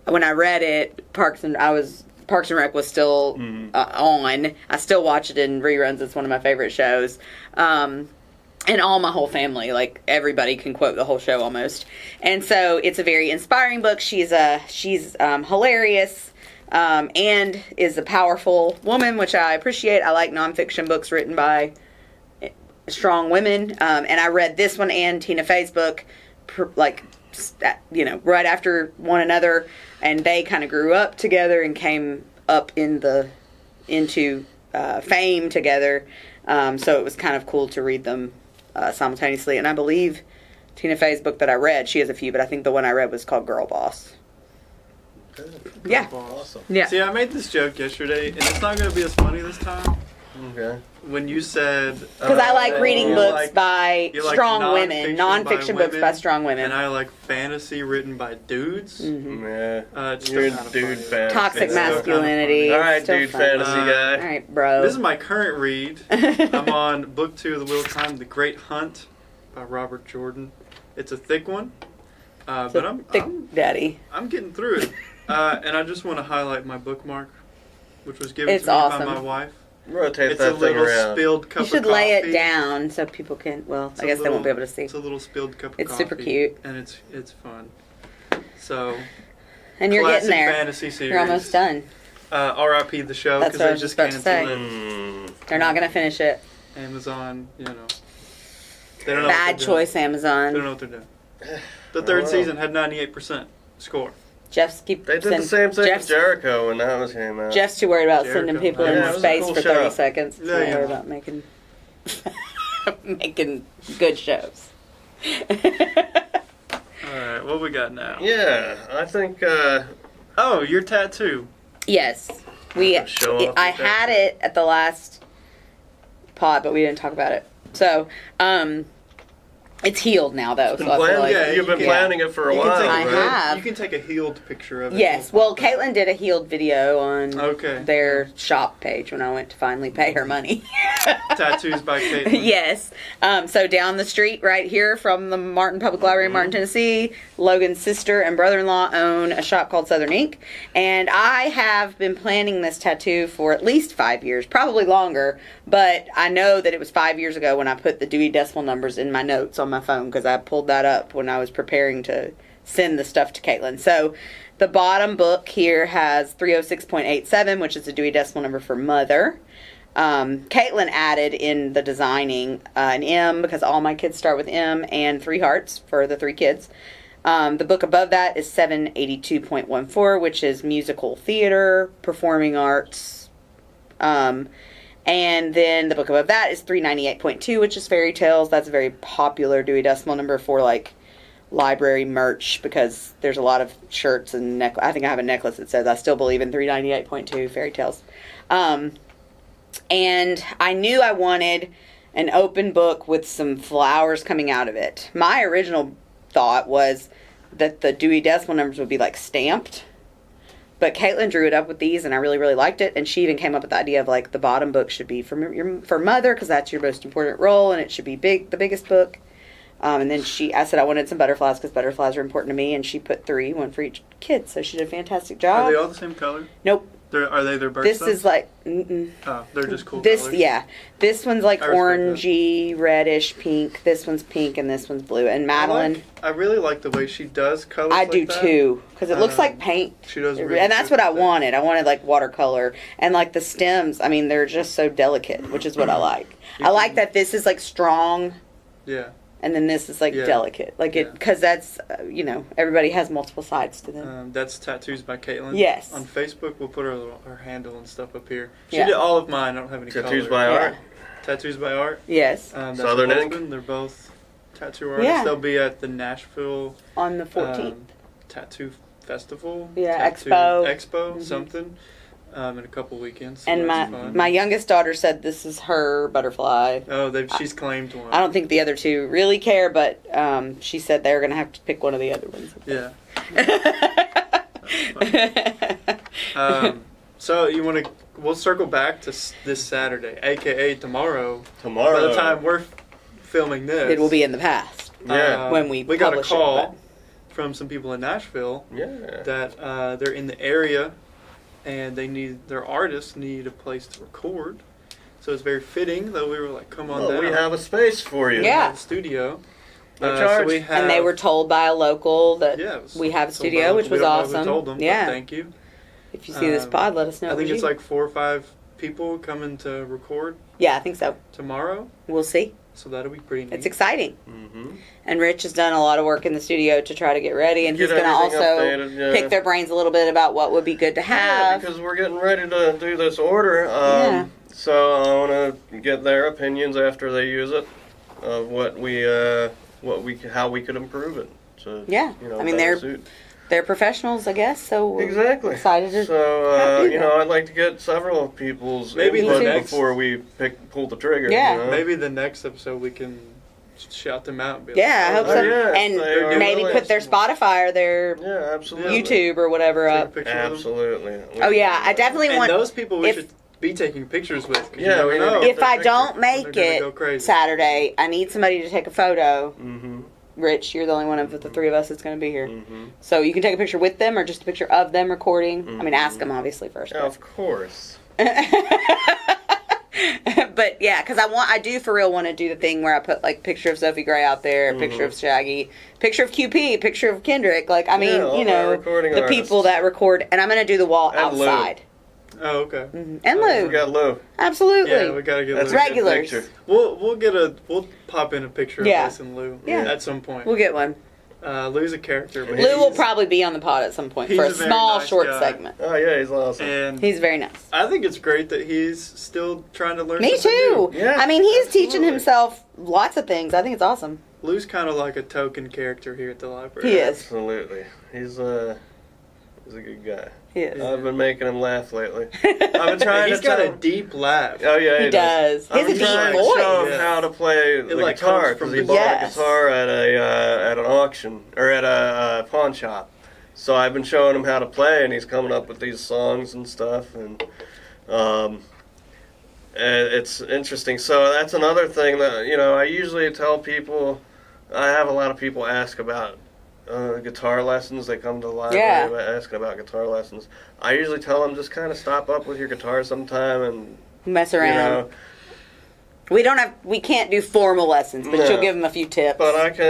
Speaker 1: when I read it. Parks and Rec was still on. I still watch it in reruns. It's one of my favorite shows. And all my whole family, like everybody can quote the whole show almost. And so it's a very inspiring book. She's hilarious and is a powerful woman, which I appreciate. I like nonfiction books written by strong women. And I read this one and Tina Fey's book, right after one another. And they kind of grew up together and came up into fame together. So it was kind of cool to read them simultaneously. And I believe Tina Fey's book that I read, she has a few, but I think the one I read was called Girl Boss. Yeah.
Speaker 3: Awesome.
Speaker 1: Yeah.
Speaker 2: See, I made this joke yesterday, and it's not going to be as funny this time.
Speaker 3: Okay.
Speaker 2: When you said...
Speaker 1: Because I like reading books by
Speaker 2: you like
Speaker 1: strong women. Non-fiction books by strong women.
Speaker 2: And I like fantasy written by dudes.
Speaker 1: Mm-hmm.
Speaker 3: Yeah.
Speaker 2: It's
Speaker 3: You're
Speaker 2: kind of
Speaker 3: dude
Speaker 2: funny.
Speaker 3: fantasy.
Speaker 1: Toxic masculinity.
Speaker 3: All right,
Speaker 1: Still
Speaker 3: dude
Speaker 1: fun.
Speaker 3: fantasy guy.
Speaker 1: All right, bro.
Speaker 2: This is my current read. I'm on book 2 of the Wheel of Time, The Great Hunt by Robert Jordan. It's a thick one. But I'm
Speaker 1: daddy.
Speaker 2: I'm getting through it. And I just want to highlight my bookmark, which was given to me
Speaker 1: awesome.
Speaker 2: by my wife.
Speaker 3: Rotate
Speaker 2: It's
Speaker 3: that
Speaker 2: a
Speaker 3: thing
Speaker 2: little
Speaker 3: around.
Speaker 2: spilled cup of
Speaker 1: You should
Speaker 2: coffee.
Speaker 1: lay it down so people can, I guess they won't be able to see.
Speaker 2: It's a little spilled cup of
Speaker 1: It's
Speaker 2: coffee.
Speaker 1: super cute.
Speaker 2: And it's fun. So,
Speaker 1: And you're
Speaker 2: classic
Speaker 1: getting there.
Speaker 2: fantasy series.
Speaker 1: You're almost done.
Speaker 2: R.I.P. the show
Speaker 1: That's
Speaker 2: because
Speaker 1: what I
Speaker 2: they
Speaker 1: was
Speaker 2: just
Speaker 1: about to say.
Speaker 2: canceled it.
Speaker 1: They're not going to finish it.
Speaker 2: Amazon, you know. They don't know
Speaker 1: Bad choice, Amazon.
Speaker 2: They don't know what they're doing. The third season had 98% score.
Speaker 3: They did the same thing with Jericho when that was came out.
Speaker 1: Jeff's too worried about sending people into space for 30 seconds. He's not worried about making making good shows.
Speaker 2: Alright, what we got now?
Speaker 3: Yeah, I think...
Speaker 2: oh, your tattoo.
Speaker 1: Yes. I had it at the last pod, but we didn't talk about it. So, it's healed now, though.
Speaker 3: You've been planning it for a while,
Speaker 1: I have.
Speaker 2: You can take a healed picture of it.
Speaker 1: Yes. Well, Caitlin did a healed video on their shop page when I went to finally pay her money.
Speaker 2: Tattoos by Caitlin.
Speaker 1: Yes. So down the street right here from the Martin Public Library in Martin, Tennessee, Logan's sister and brother-in-law own a shop called Southern Ink. And I have been planning this tattoo for at least 5 years, probably longer. But I know that it was 5 years ago when I put the Dewey Decimal numbers in my notes on my phone, because I pulled that up when I was preparing to send the stuff to Caitlin. So the bottom book here has 306.87, which is the Dewey Decimal number for mother. Caitlin added in the designing an M, because all my kids start with M, and 3 hearts for the 3 kids. The book above that is 782.14, which is musical theater, performing arts. And then the book above that is 398.2, which is fairy tales. That's a very popular Dewey Decimal number for, like, library merch, because there's a lot of shirts and I think I have a necklace that says I still believe in 398.2 fairy tales. And I knew I wanted an open book with some flowers coming out of it. My original thought was that the Dewey Decimal numbers would be, like, stamped. But Caitlin drew it up with these, and I really, really liked it. And she even came up with the idea of, like, the bottom book should be for mother, because that's your most important role, and it should be the biggest book. And then I said I wanted some butterflies, because butterflies are important to me, and she put 3, 1 for each kid. So she did a fantastic job.
Speaker 2: Are they all the same color?
Speaker 1: Nope.
Speaker 2: Are they their birth
Speaker 1: This
Speaker 2: stuff?
Speaker 1: is like...
Speaker 2: Oh, they're just cool colors?
Speaker 1: Yeah. This one's like orangey, reddish, pink. This one's pink, and this one's blue. And Madeline...
Speaker 2: I really like the way she does colors
Speaker 1: I do too, because it looks like paint.
Speaker 2: She does really
Speaker 1: and that's what I wanted. I wanted, like, watercolor. And, like, the stems, I mean, they're just so delicate, which is what I like. I like that this is, like, strong.
Speaker 2: Yeah.
Speaker 1: And then this is, like, delicate. Like, because that's, everybody has multiple sides to them.
Speaker 2: That's Tattoos by Caitlin.
Speaker 1: Yes.
Speaker 2: On Facebook, we'll put her handle and stuff up here. She did all of mine. I don't have any
Speaker 3: Tattoos by Art.
Speaker 2: Tattoos by Art.
Speaker 1: Yes.
Speaker 3: Southern Ink.
Speaker 2: They're both tattoo artists.
Speaker 1: Yeah.
Speaker 2: They'll be at the Nashville
Speaker 1: on the 14th.
Speaker 2: Tattoo Festival.
Speaker 1: Yeah,
Speaker 2: Expo, something. In a couple weekends. So
Speaker 1: and my youngest daughter said this is her butterfly.
Speaker 2: Oh, she's claimed one.
Speaker 1: I don't think the other 2 really care, but she said they're going to have to pick one of the other ones.
Speaker 2: Yeah. So we'll circle back to this Saturday, a.k.a. tomorrow.
Speaker 3: Tomorrow.
Speaker 2: By the time we're filming this.
Speaker 1: It will be in the past.
Speaker 3: Yeah.
Speaker 1: When we
Speaker 2: got a call from some people in Nashville.
Speaker 3: Yeah.
Speaker 2: That they're in the area. And their artists need a place to record. So it's very fitting that we were like, come on down.
Speaker 3: We have a space for you.
Speaker 1: Yeah.
Speaker 2: The studio.
Speaker 3: No charge.
Speaker 2: So
Speaker 1: and they were told by a local that we have a studio, which was awesome.
Speaker 2: We told them,
Speaker 1: yeah.
Speaker 2: But thank you.
Speaker 1: If you see this pod, let us know.
Speaker 2: I think it's like 4 or 5 people coming to record.
Speaker 1: Yeah, I think so.
Speaker 2: Tomorrow.
Speaker 1: We'll see.
Speaker 2: So that'll be pretty neat.
Speaker 1: It's exciting.
Speaker 3: Mm-hmm.
Speaker 1: And Rich has done a lot of work in the studio to try to get ready, and he's going to also pick their brains a little bit about what would be good to have.
Speaker 3: Yeah, because we're getting ready to do this order. So I want to get their opinions after they use it of how we could improve it. So,
Speaker 1: I mean, they're professionals, I guess. So
Speaker 3: exactly.
Speaker 1: We're excited to.
Speaker 3: So I'd like to get several people's input before we pull the trigger.
Speaker 1: Yeah.
Speaker 2: Maybe the next episode we can shout them out. And be
Speaker 1: I hope so. And maybe put their Spotify or their YouTube or whatever up.
Speaker 3: Absolutely.
Speaker 1: I definitely want
Speaker 2: those people we should be taking pictures with.
Speaker 3: Yeah,
Speaker 1: if I don't make it Saturday, I need somebody to take a photo.
Speaker 3: Mm-hmm.
Speaker 1: Rich, you're the only one of the 3 of us that's going to be here. Mm-hmm. So you can take a picture with them or just a picture of them recording. Mm-hmm. I mean, ask them obviously first.
Speaker 3: Yeah, of course.
Speaker 1: But yeah, because I do for real want to do the thing where I put like picture of Sophie Gray out there, a picture of Shaggy, picture of QP, picture of Kendrick. Like, I mean, the people that record, and I'm going to do the wall outside.
Speaker 2: Oh, okay.
Speaker 1: Mm-hmm. And Lou.
Speaker 3: We got Lou.
Speaker 1: Absolutely.
Speaker 2: Yeah, we gotta get
Speaker 3: That's
Speaker 2: Lou.
Speaker 3: a good
Speaker 1: Regulars.
Speaker 3: picture.
Speaker 2: We'll pop in a picture of us and Lou at some point.
Speaker 1: We'll get one.
Speaker 2: Lou's a character. But
Speaker 1: Lou will probably be on the pod at some point for a
Speaker 2: very
Speaker 1: small,
Speaker 2: nice
Speaker 1: short
Speaker 2: guy.
Speaker 1: segment.
Speaker 3: Oh yeah, he's awesome.
Speaker 2: And
Speaker 1: He's very nice.
Speaker 2: I think it's great that he's still trying to learn.
Speaker 1: Me
Speaker 2: something
Speaker 1: too.
Speaker 2: new.
Speaker 3: Yeah,
Speaker 1: I mean, he's teaching
Speaker 3: absolutely.
Speaker 1: himself lots of things. I think it's awesome.
Speaker 2: Lou's kind of like a token character here at the library.
Speaker 1: He is.
Speaker 3: Absolutely. He's a good guy.
Speaker 1: He is.
Speaker 3: I've been making him laugh lately. I've been trying
Speaker 2: He's
Speaker 3: to
Speaker 2: got
Speaker 3: tell
Speaker 2: a
Speaker 3: him.
Speaker 2: deep laugh.
Speaker 3: Oh yeah,
Speaker 1: He does. He
Speaker 3: I'm
Speaker 1: has a
Speaker 3: trying
Speaker 1: deep
Speaker 3: to show him
Speaker 1: voice.
Speaker 3: how to play the
Speaker 2: like
Speaker 3: guitar
Speaker 2: comes
Speaker 3: because
Speaker 2: from
Speaker 3: he
Speaker 2: the-
Speaker 3: bought
Speaker 1: Yes.
Speaker 3: a guitar at an auction or at a pawn shop. So I've been showing him how to play, and he's coming up with these songs and stuff, and it's interesting. So that's another thing that I usually tell people. I have a lot of people ask about guitar lessons. They come to the library asking about guitar lessons. I usually tell them just kind of stop up with your guitar sometime and
Speaker 1: Mess around. We can't do formal lessons, but
Speaker 3: No.
Speaker 1: you'll give them a few tips.
Speaker 3: But I can,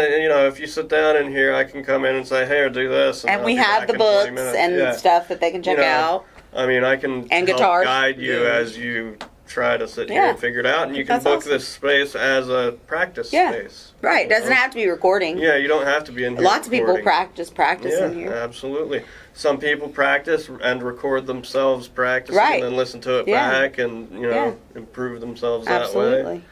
Speaker 3: if you sit down in here, I can come in and say, "Hey, do this,"
Speaker 1: and
Speaker 3: I'll
Speaker 1: we
Speaker 3: be
Speaker 1: have
Speaker 3: back
Speaker 1: the
Speaker 3: in 20
Speaker 1: books
Speaker 3: minutes.
Speaker 1: and
Speaker 3: Yeah.
Speaker 1: stuff that they can check out.
Speaker 3: I mean, I can
Speaker 1: And
Speaker 3: help
Speaker 1: guitars.
Speaker 3: guide you
Speaker 2: Yeah.
Speaker 3: as you try to sit here
Speaker 1: Yeah.
Speaker 3: and figure it out, and you can
Speaker 1: That's
Speaker 3: book
Speaker 1: awesome.
Speaker 3: this space as a practice
Speaker 1: Yeah.
Speaker 3: space.
Speaker 1: Right. Doesn't have to be recording.
Speaker 3: Yeah, you don't have to be in here.
Speaker 1: Lots of people
Speaker 3: recording.
Speaker 1: practice
Speaker 3: Yeah,
Speaker 1: in here.
Speaker 3: absolutely. Some people practice and record themselves practicing
Speaker 1: Right.
Speaker 3: and then listen to it
Speaker 1: Yeah.
Speaker 3: back and, improve themselves that
Speaker 1: Absolutely.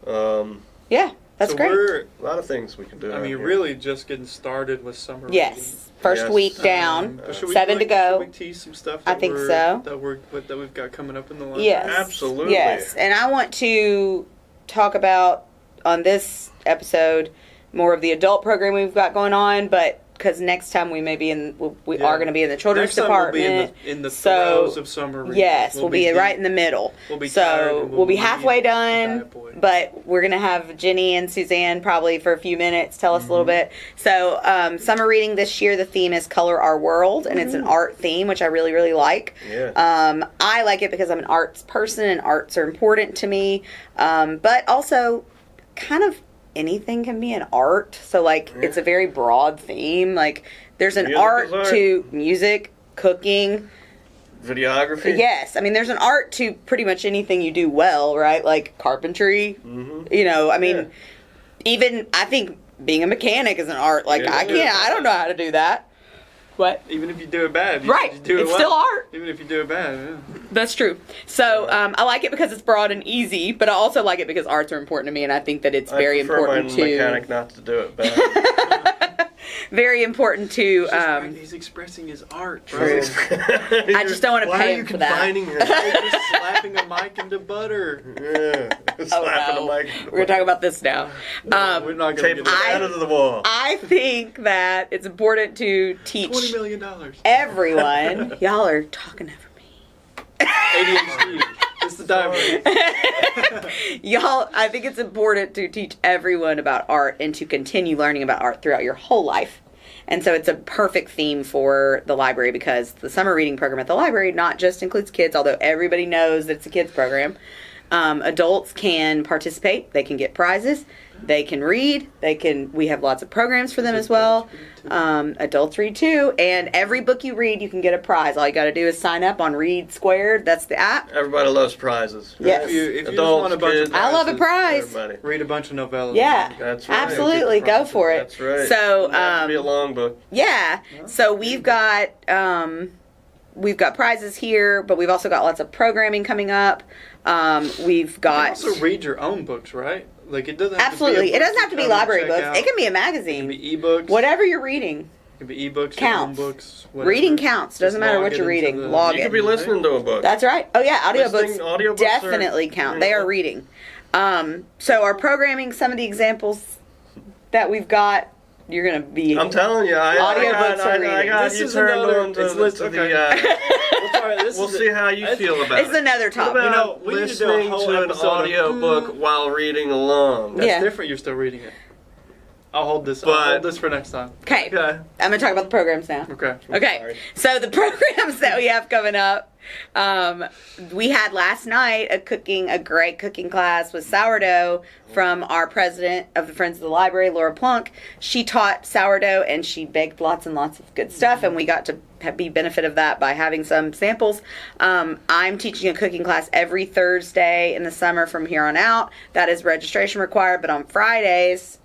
Speaker 3: way.
Speaker 1: Yeah, that's
Speaker 2: so
Speaker 1: great.
Speaker 2: we're,
Speaker 3: A lot of things we can do.
Speaker 2: I
Speaker 3: out
Speaker 2: mean,
Speaker 3: here.
Speaker 2: really just getting started with summer reading.
Speaker 1: Yes. First
Speaker 3: Yes.
Speaker 1: week down.
Speaker 2: But should we
Speaker 1: 7 to go.
Speaker 2: Should we tease some stuff?
Speaker 1: I
Speaker 2: That
Speaker 1: think
Speaker 2: we're,
Speaker 1: so.
Speaker 2: That we've got coming up in the library.
Speaker 1: Yes.
Speaker 3: Absolutely.
Speaker 1: Yes. And I want to talk about, on this episode, more of the adult program we've got going on, but because next time we may be we are going to be in the children's
Speaker 2: Next time
Speaker 1: department.
Speaker 2: We'll be in the
Speaker 1: So,
Speaker 2: throes of summer reading.
Speaker 1: yes, we'll be right in the middle.
Speaker 2: We'll be tired
Speaker 1: so
Speaker 2: and
Speaker 1: we'll be
Speaker 2: read
Speaker 1: halfway
Speaker 2: the
Speaker 1: done,
Speaker 2: Diet Boy.
Speaker 1: but we're going to have Jenny and Suzanne probably for a few minutes tell us a little bit. So summer reading this year, the theme is Color Our World, and it's an art theme, which I really, really like.
Speaker 3: Yeah.
Speaker 1: I like it because I'm an arts person, and arts are important to me, but also kind of anything can be an art. So, it's a very broad theme. There's an
Speaker 3: Music
Speaker 1: art
Speaker 3: is art.
Speaker 1: to music, cooking.
Speaker 3: Videography.
Speaker 1: Yes. I mean, there's an art to pretty much anything you do well, right? Like carpentry.
Speaker 3: Mm-hmm.
Speaker 1: Even I think being a mechanic is an art.
Speaker 3: Yeah.
Speaker 1: I don't know how to do that. What?
Speaker 2: Even if you do it bad,
Speaker 1: Right.
Speaker 2: you do it
Speaker 1: It's
Speaker 2: well.
Speaker 1: still art.
Speaker 2: Even if you do it bad, yeah.
Speaker 1: That's true. So I like it because it's broad and easy, but I also like it because arts are important to me, and I think that it's very
Speaker 3: I prefer
Speaker 1: important
Speaker 3: my
Speaker 1: to
Speaker 3: mechanic not to do it bad.
Speaker 1: very important to.
Speaker 2: He's just he's expressing his art, bro.
Speaker 1: True. I just don't want to
Speaker 3: Why
Speaker 1: pay
Speaker 3: are you
Speaker 1: him for that.
Speaker 3: confining him?
Speaker 2: He's just slapping a mic into butter.
Speaker 3: Yeah.
Speaker 1: Oh
Speaker 3: Slapping
Speaker 1: no,
Speaker 3: the mic.
Speaker 1: we're gonna talk about this now.
Speaker 2: We're not going
Speaker 3: Tape
Speaker 2: to
Speaker 3: it
Speaker 2: get
Speaker 3: out of the wall.
Speaker 1: I think that it's important to teach
Speaker 2: $20 million.
Speaker 1: everyone. Y'all are talking over me.
Speaker 2: ADHD. It's the diamond.
Speaker 1: Y'all, I think it's important to teach everyone about art and to continue learning about art throughout your whole life. And so it's a perfect theme for the library because the summer reading program at the library not just includes kids, although everybody knows that it's a kids program. Adults can participate. They can get prizes. They can read. We have lots of programs for them as well. Adults read too. And every book you read, you can get a prize. All you got to do is sign up on Read Squared. That's the app.
Speaker 3: Everybody loves prizes.
Speaker 1: Yes.
Speaker 2: If you just
Speaker 3: Adults,
Speaker 2: want a bunch
Speaker 3: kids,
Speaker 2: of
Speaker 1: I love a
Speaker 2: prizes,
Speaker 1: prize.
Speaker 3: Everybody.
Speaker 2: read a bunch of novellas.
Speaker 1: Yeah.
Speaker 3: That's right.
Speaker 1: Absolutely.
Speaker 2: Get the
Speaker 1: Go for it.
Speaker 3: That's right.
Speaker 1: So,
Speaker 3: Doesn't have to be a long book.
Speaker 1: yeah. So we've got prizes here, but we've also got lots of programming coming up. We've
Speaker 2: You can
Speaker 1: got
Speaker 2: also read your own books, right? Like it doesn't.
Speaker 1: absolutely. It doesn't have to be library books.
Speaker 2: It
Speaker 1: It can be a
Speaker 2: can
Speaker 1: magazine.
Speaker 2: be ebooks.
Speaker 1: Whatever you're reading.
Speaker 2: It can be ebooks.
Speaker 1: Counts.
Speaker 2: Your own books. Whatever.
Speaker 1: Reading counts. Doesn't
Speaker 2: Just
Speaker 1: matter
Speaker 2: log
Speaker 1: what
Speaker 2: it
Speaker 1: you're
Speaker 2: into
Speaker 1: reading.
Speaker 2: the-
Speaker 1: Log
Speaker 3: You
Speaker 1: it.
Speaker 3: could be listening to a book.
Speaker 1: That's right. Oh yeah,
Speaker 3: Listening-
Speaker 1: audiobooks
Speaker 3: audiobooks
Speaker 1: definitely
Speaker 3: are,
Speaker 1: count. They are reading. So our programming, some of the examples that we've got, you're gonna be.
Speaker 3: I'm telling you,
Speaker 1: Audiobooks are
Speaker 3: I
Speaker 1: reading.
Speaker 3: got
Speaker 2: This
Speaker 3: you
Speaker 2: is
Speaker 3: turned
Speaker 2: another-
Speaker 3: on to,
Speaker 2: it's lit-
Speaker 3: to
Speaker 2: okay.
Speaker 3: the.
Speaker 2: This
Speaker 3: We'll
Speaker 2: is
Speaker 3: see how you feel about
Speaker 1: It's
Speaker 3: it.
Speaker 1: another
Speaker 3: What
Speaker 1: topic.
Speaker 3: about
Speaker 2: we need to do a
Speaker 3: listening
Speaker 2: whole
Speaker 3: to an
Speaker 2: episode of-
Speaker 3: audio book while reading along?
Speaker 2: That's
Speaker 1: Yeah.
Speaker 2: different. You're still reading it. I'll hold this. I'll hold this for next time.
Speaker 1: Okay. I'm going to talk about the programs now.
Speaker 2: Okay.
Speaker 1: Okay. So the programs that we have coming up, we had last night a great cooking class with sourdough from our president of the Friends of the Library, Laura Plunk. She taught sourdough and she baked lots and lots of good stuff, and we got to be benefit of that by having some samples. I'm teaching a cooking class every Thursday in the summer from here on out. That is registration required, but on Fridays,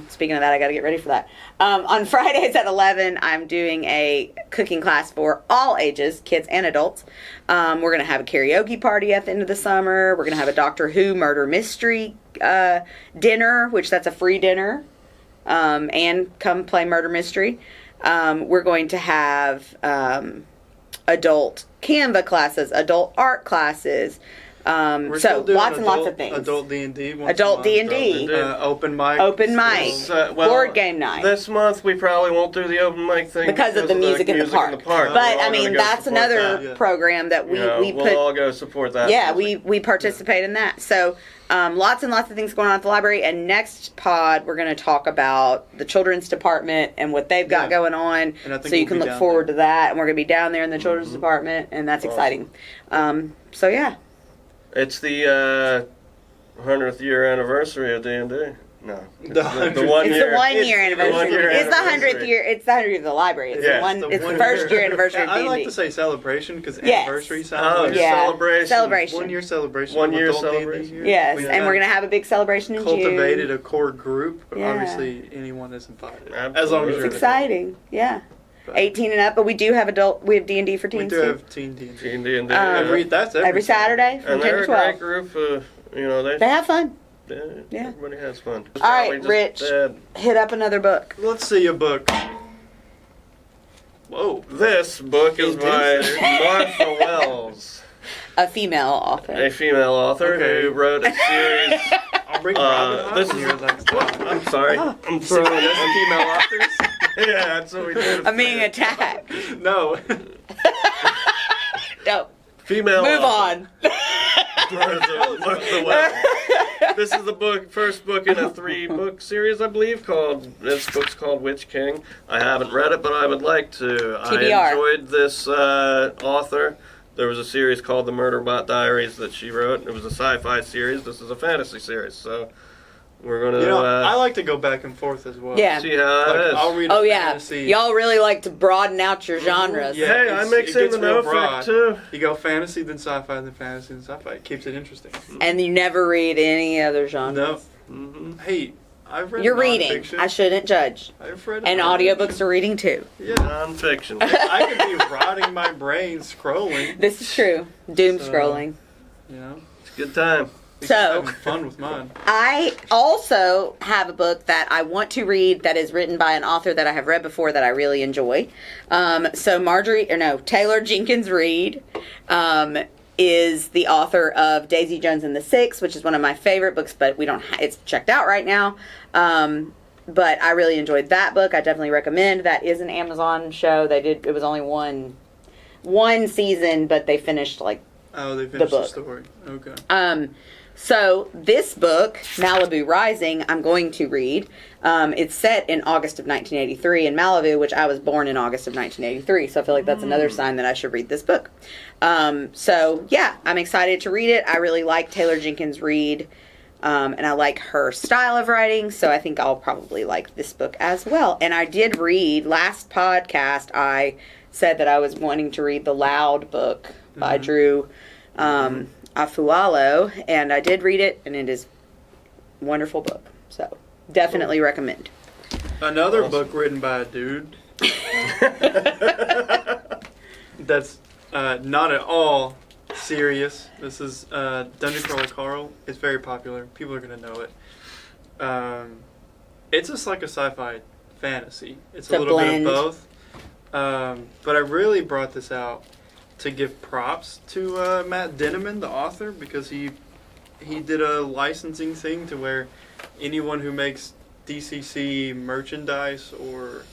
Speaker 1: speaking of that, I got to get ready for that. On Fridays at 11, I'm doing a cooking class for all ages, kids and adults. We're going to have a karaoke party at the end of the summer. We're going to have a Doctor Who murder mystery dinner, which that's a free dinner, and come play murder mystery. We're going to have adult Canva classes, adult art classes. So lots and lots of things.
Speaker 2: Adult D&D.
Speaker 1: Adult D&D.
Speaker 2: Open mic.
Speaker 1: Open mic. Board game night.
Speaker 3: This month we probably won't do the open mic thing
Speaker 1: because of the music in the park. But I mean, that's another program that we put.
Speaker 3: We'll all go support that.
Speaker 1: Yeah, we participate in that. So lots and lots of things going on at the library. And next pod, we're going to talk about the children's department and what they've got going on. So you can look forward to that. And we're going to be down there in the children's department, and that's exciting. So yeah.
Speaker 3: It's the 100th year anniversary of D&D. No, it's the 1 year.
Speaker 1: It's the 1 year anniversary. It's the 100th year. It's the 100th of the library. It's the first year anniversary of D&D.
Speaker 2: I like to say celebration because anniversary sounds like
Speaker 3: celebration.
Speaker 2: 1 year celebration.
Speaker 3: 1 year celebration.
Speaker 1: Yes, and we're gonna have a big celebration in June.
Speaker 2: Cultivated a core group, but obviously anyone is invited.
Speaker 3: Absolutely.
Speaker 2: As long as
Speaker 1: it's exciting. Yeah. 18 and up, but we do have we have D&D for teens.
Speaker 2: We do have teen D&D.
Speaker 1: That's every Saturday from 10 to 12.
Speaker 3: And they're a great group.
Speaker 1: They have fun.
Speaker 3: Yeah, everybody has fun.
Speaker 1: All right, Rich, hit up another book.
Speaker 2: Let's see a book. Whoa.
Speaker 3: This book is by Martha Wells.
Speaker 1: A female author.
Speaker 3: A female author who wrote a series.
Speaker 2: I'll bring Robin here next time.
Speaker 3: I'm sorry. I'm throwing this female authors. Yeah, that's what we did.
Speaker 1: I'm being attacked.
Speaker 2: No.
Speaker 1: No.
Speaker 3: Female
Speaker 1: Move on.
Speaker 3: Martha Wells. This is the first book in a 3-book series, I believe. This book's called Witch King. I haven't read it, but I would like to.
Speaker 1: TBR.
Speaker 3: I enjoyed this author. There was a series called The Murderbot Diaries that she wrote. It was a sci-fi series. This is a fantasy series, so we're gonna.
Speaker 2: I like to go back and forth as well.
Speaker 1: Yeah.
Speaker 3: See how it is.
Speaker 2: I'll read fantasy.
Speaker 1: Y'all really like to broaden out your genres.
Speaker 3: Yeah, hey, I mix in the no-fic too.
Speaker 2: You go fantasy, then sci-fi, then fantasy, then sci-fi. It keeps it interesting.
Speaker 1: And you never read any other genres.
Speaker 2: No. Hey, I've read.
Speaker 1: You're reading. I shouldn't judge.
Speaker 2: I've read.
Speaker 1: And audiobooks are reading too.
Speaker 2: Yeah.
Speaker 3: Non-fiction.
Speaker 2: I could be rotting my brain scrolling.
Speaker 1: This is true. Doom scrolling.
Speaker 3: It's a good time.
Speaker 1: So,
Speaker 2: having fun with mine.
Speaker 1: I also have a book that I want to read that is written by an author that I have read before that I really enjoy. Taylor Jenkins Reid is the author of Daisy Jones and the Six, which is one of my favorite books, but it's checked out right now. But I really enjoyed that book. I definitely recommend. That is an Amazon show. It was only one season, but they finished
Speaker 2: they finished the story. Okay.
Speaker 1: So this book, Malibu Rising, I'm going to read. It's set in August of 1983 in Malibu, which I was born in August of 1983. So I feel like that's another sign that I should read this book. I'm excited to read it. I really like Taylor Jenkins Reid, and I like her style of writing. So I think I'll probably like this book as well. And I did read, last podcast, I said that I was wanting to read the Loud book by Drew Afualo, and I did read it, and it is a wonderful book. So, definitely recommend.
Speaker 2: Another book written by a dude that's not at all serious. This is Dungeon Crawler Carl. It's very popular. People are going to know it. It's just like a sci-fi fantasy. It's a little
Speaker 1: blend.
Speaker 2: bit of both. But I really brought this out to give props to Matt Dinneman, the author, because he did a licensing thing to where anyone who makes DCC merchandise or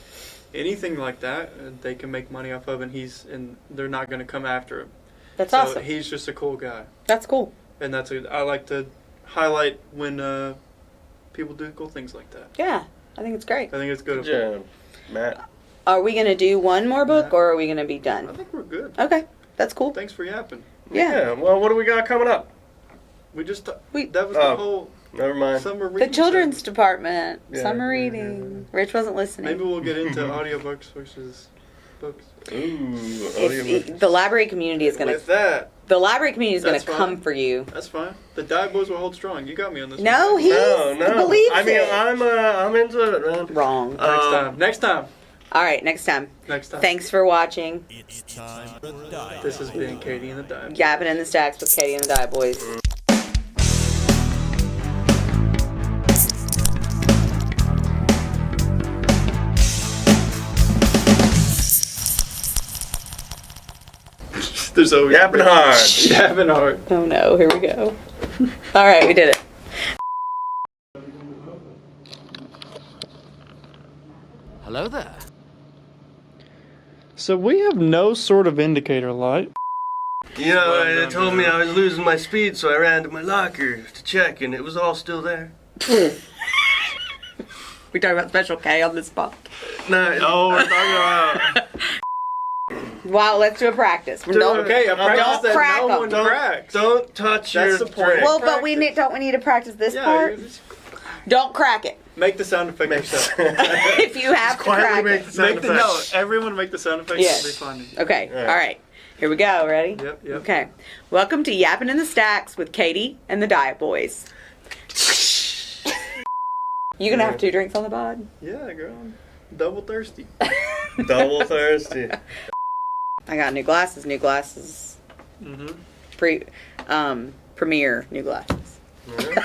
Speaker 2: anything like that, they can make money off of, and they're not going to come after him.
Speaker 1: That's awesome.
Speaker 2: He's just a cool guy.
Speaker 1: That's cool.
Speaker 2: And I like to highlight when people do cool things like that.
Speaker 1: Yeah, I think it's great.
Speaker 2: I think it's good.
Speaker 3: Yeah, Matt.
Speaker 1: Are we going to do one more book, or are we going to be
Speaker 2: I
Speaker 1: done?
Speaker 2: think we're good.
Speaker 1: Okay, that's cool.
Speaker 2: Thanks for yapping.
Speaker 1: Yeah.
Speaker 3: Well, what do we got coming up?
Speaker 2: We just that was
Speaker 3: Oh.
Speaker 2: the whole
Speaker 3: Never mind.
Speaker 2: summer
Speaker 1: The
Speaker 2: reading
Speaker 1: children's
Speaker 2: segment.
Speaker 1: department,
Speaker 3: Yeah.
Speaker 1: summer reading. Rich wasn't listening.
Speaker 2: Maybe we'll get into audiobooks versus books.
Speaker 3: Ooh,
Speaker 1: The library community is going
Speaker 2: With
Speaker 1: to.
Speaker 2: that,
Speaker 1: The library community is going
Speaker 2: That's
Speaker 1: to
Speaker 2: fine.
Speaker 1: come for you.
Speaker 2: that's fine. The Die Boys will hold strong. You got me on this.
Speaker 1: No,
Speaker 2: one.
Speaker 1: he
Speaker 3: No.
Speaker 1: believes
Speaker 3: I mean,
Speaker 1: it.
Speaker 3: I'm into it, man.
Speaker 1: Wrong.
Speaker 2: Next time.
Speaker 1: All right, next time.
Speaker 2: Next time.
Speaker 1: Thanks for watching.
Speaker 4: It's time for the dive.
Speaker 2: This has been Katie and the Die.
Speaker 1: Yappin' in the Stacks with Katie and the Die Boys.
Speaker 2: There's always
Speaker 3: Yapping hard.
Speaker 2: Yapping hard.
Speaker 1: Oh no, here we go. All right, we did it.
Speaker 4: Hello there.
Speaker 2: So we have no sort of indicator light.
Speaker 3: You know, they told me I was losing my speed, so I ran to my locker to check, and it was all still there.
Speaker 1: We talking about Special K on this spot.
Speaker 3: No,
Speaker 2: Oh, we're talking about.
Speaker 1: Wow, let's do a practice. Don't,
Speaker 2: Okay, a practice
Speaker 1: Don't
Speaker 2: that
Speaker 1: crack
Speaker 2: no
Speaker 1: 'em.
Speaker 2: one
Speaker 3: don't,
Speaker 2: cracks.
Speaker 3: don't touch
Speaker 2: That's
Speaker 3: your
Speaker 2: the point.
Speaker 3: drink.
Speaker 1: well, but we
Speaker 2: practice.
Speaker 1: don't we need to practice this
Speaker 2: Yeah,
Speaker 1: part?
Speaker 2: you just
Speaker 1: Don't crack it.
Speaker 2: make the sound effect yourself.
Speaker 1: If you have to
Speaker 3: quietly
Speaker 1: crack
Speaker 3: make
Speaker 1: it.
Speaker 3: the sound
Speaker 2: Make the no.
Speaker 3: effects.
Speaker 2: Everyone make the sound effects.
Speaker 1: Yes.
Speaker 2: It'll be funny.
Speaker 1: Okay,
Speaker 3: Yeah.
Speaker 1: all right. Here we go. Ready?
Speaker 2: Yep.
Speaker 1: Okay. Welcome to Yappin' in the Stacks with Katie and the Diet Boys. You gonna have 2 drinks on the pod?
Speaker 2: Yeah, girl. I'm double thirsty.
Speaker 3: Double thirsty.
Speaker 1: I got new glasses. New glasses.
Speaker 2: Mm-hmm.
Speaker 1: Premier new glasses.
Speaker 3: Yeah.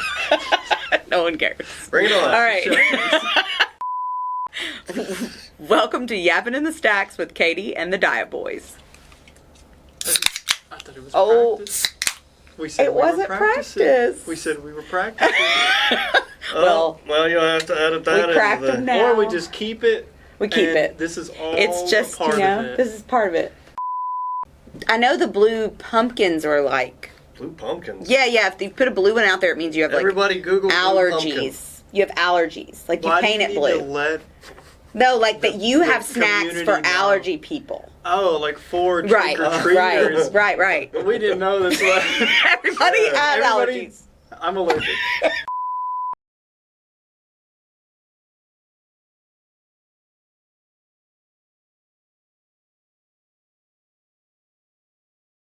Speaker 1: No one cares.
Speaker 3: Bring it on.
Speaker 1: All right. Welcome to Yappin' in the Stacks with Katie and the Diet Boys.
Speaker 2: I thought it was
Speaker 1: Oh.
Speaker 2: practice. We said
Speaker 1: It
Speaker 2: we were
Speaker 1: wasn't
Speaker 2: practicing.
Speaker 1: practice.
Speaker 2: We said we were practicing.
Speaker 1: Well,
Speaker 3: Well, you'll have to edit that
Speaker 1: we cracked
Speaker 3: into
Speaker 1: them
Speaker 3: the...
Speaker 1: now.
Speaker 2: Or we just keep it.
Speaker 1: We keep
Speaker 2: and
Speaker 1: it.
Speaker 2: This is all
Speaker 1: It's just,
Speaker 2: a part
Speaker 1: you know,
Speaker 2: of it.
Speaker 1: this is part of it. I know the blue pumpkins are like,
Speaker 3: Blue pumpkins.
Speaker 1: yeah, if you put a blue one out there, it means you have like
Speaker 3: Everybody Google blue pumpkin.
Speaker 1: allergies. You have allergies. Like you
Speaker 2: Why
Speaker 1: paint
Speaker 2: do
Speaker 1: it
Speaker 2: you need to
Speaker 1: blue.
Speaker 2: let
Speaker 1: No, like that you
Speaker 2: the
Speaker 1: have snacks
Speaker 2: community
Speaker 1: for
Speaker 2: know?
Speaker 1: allergy people.
Speaker 2: like 4
Speaker 1: Right,
Speaker 2: trick-or-treaters.
Speaker 1: right.
Speaker 2: We didn't know this.
Speaker 1: Everybody has
Speaker 2: Everybody-
Speaker 1: allergies.
Speaker 2: I'm allergic.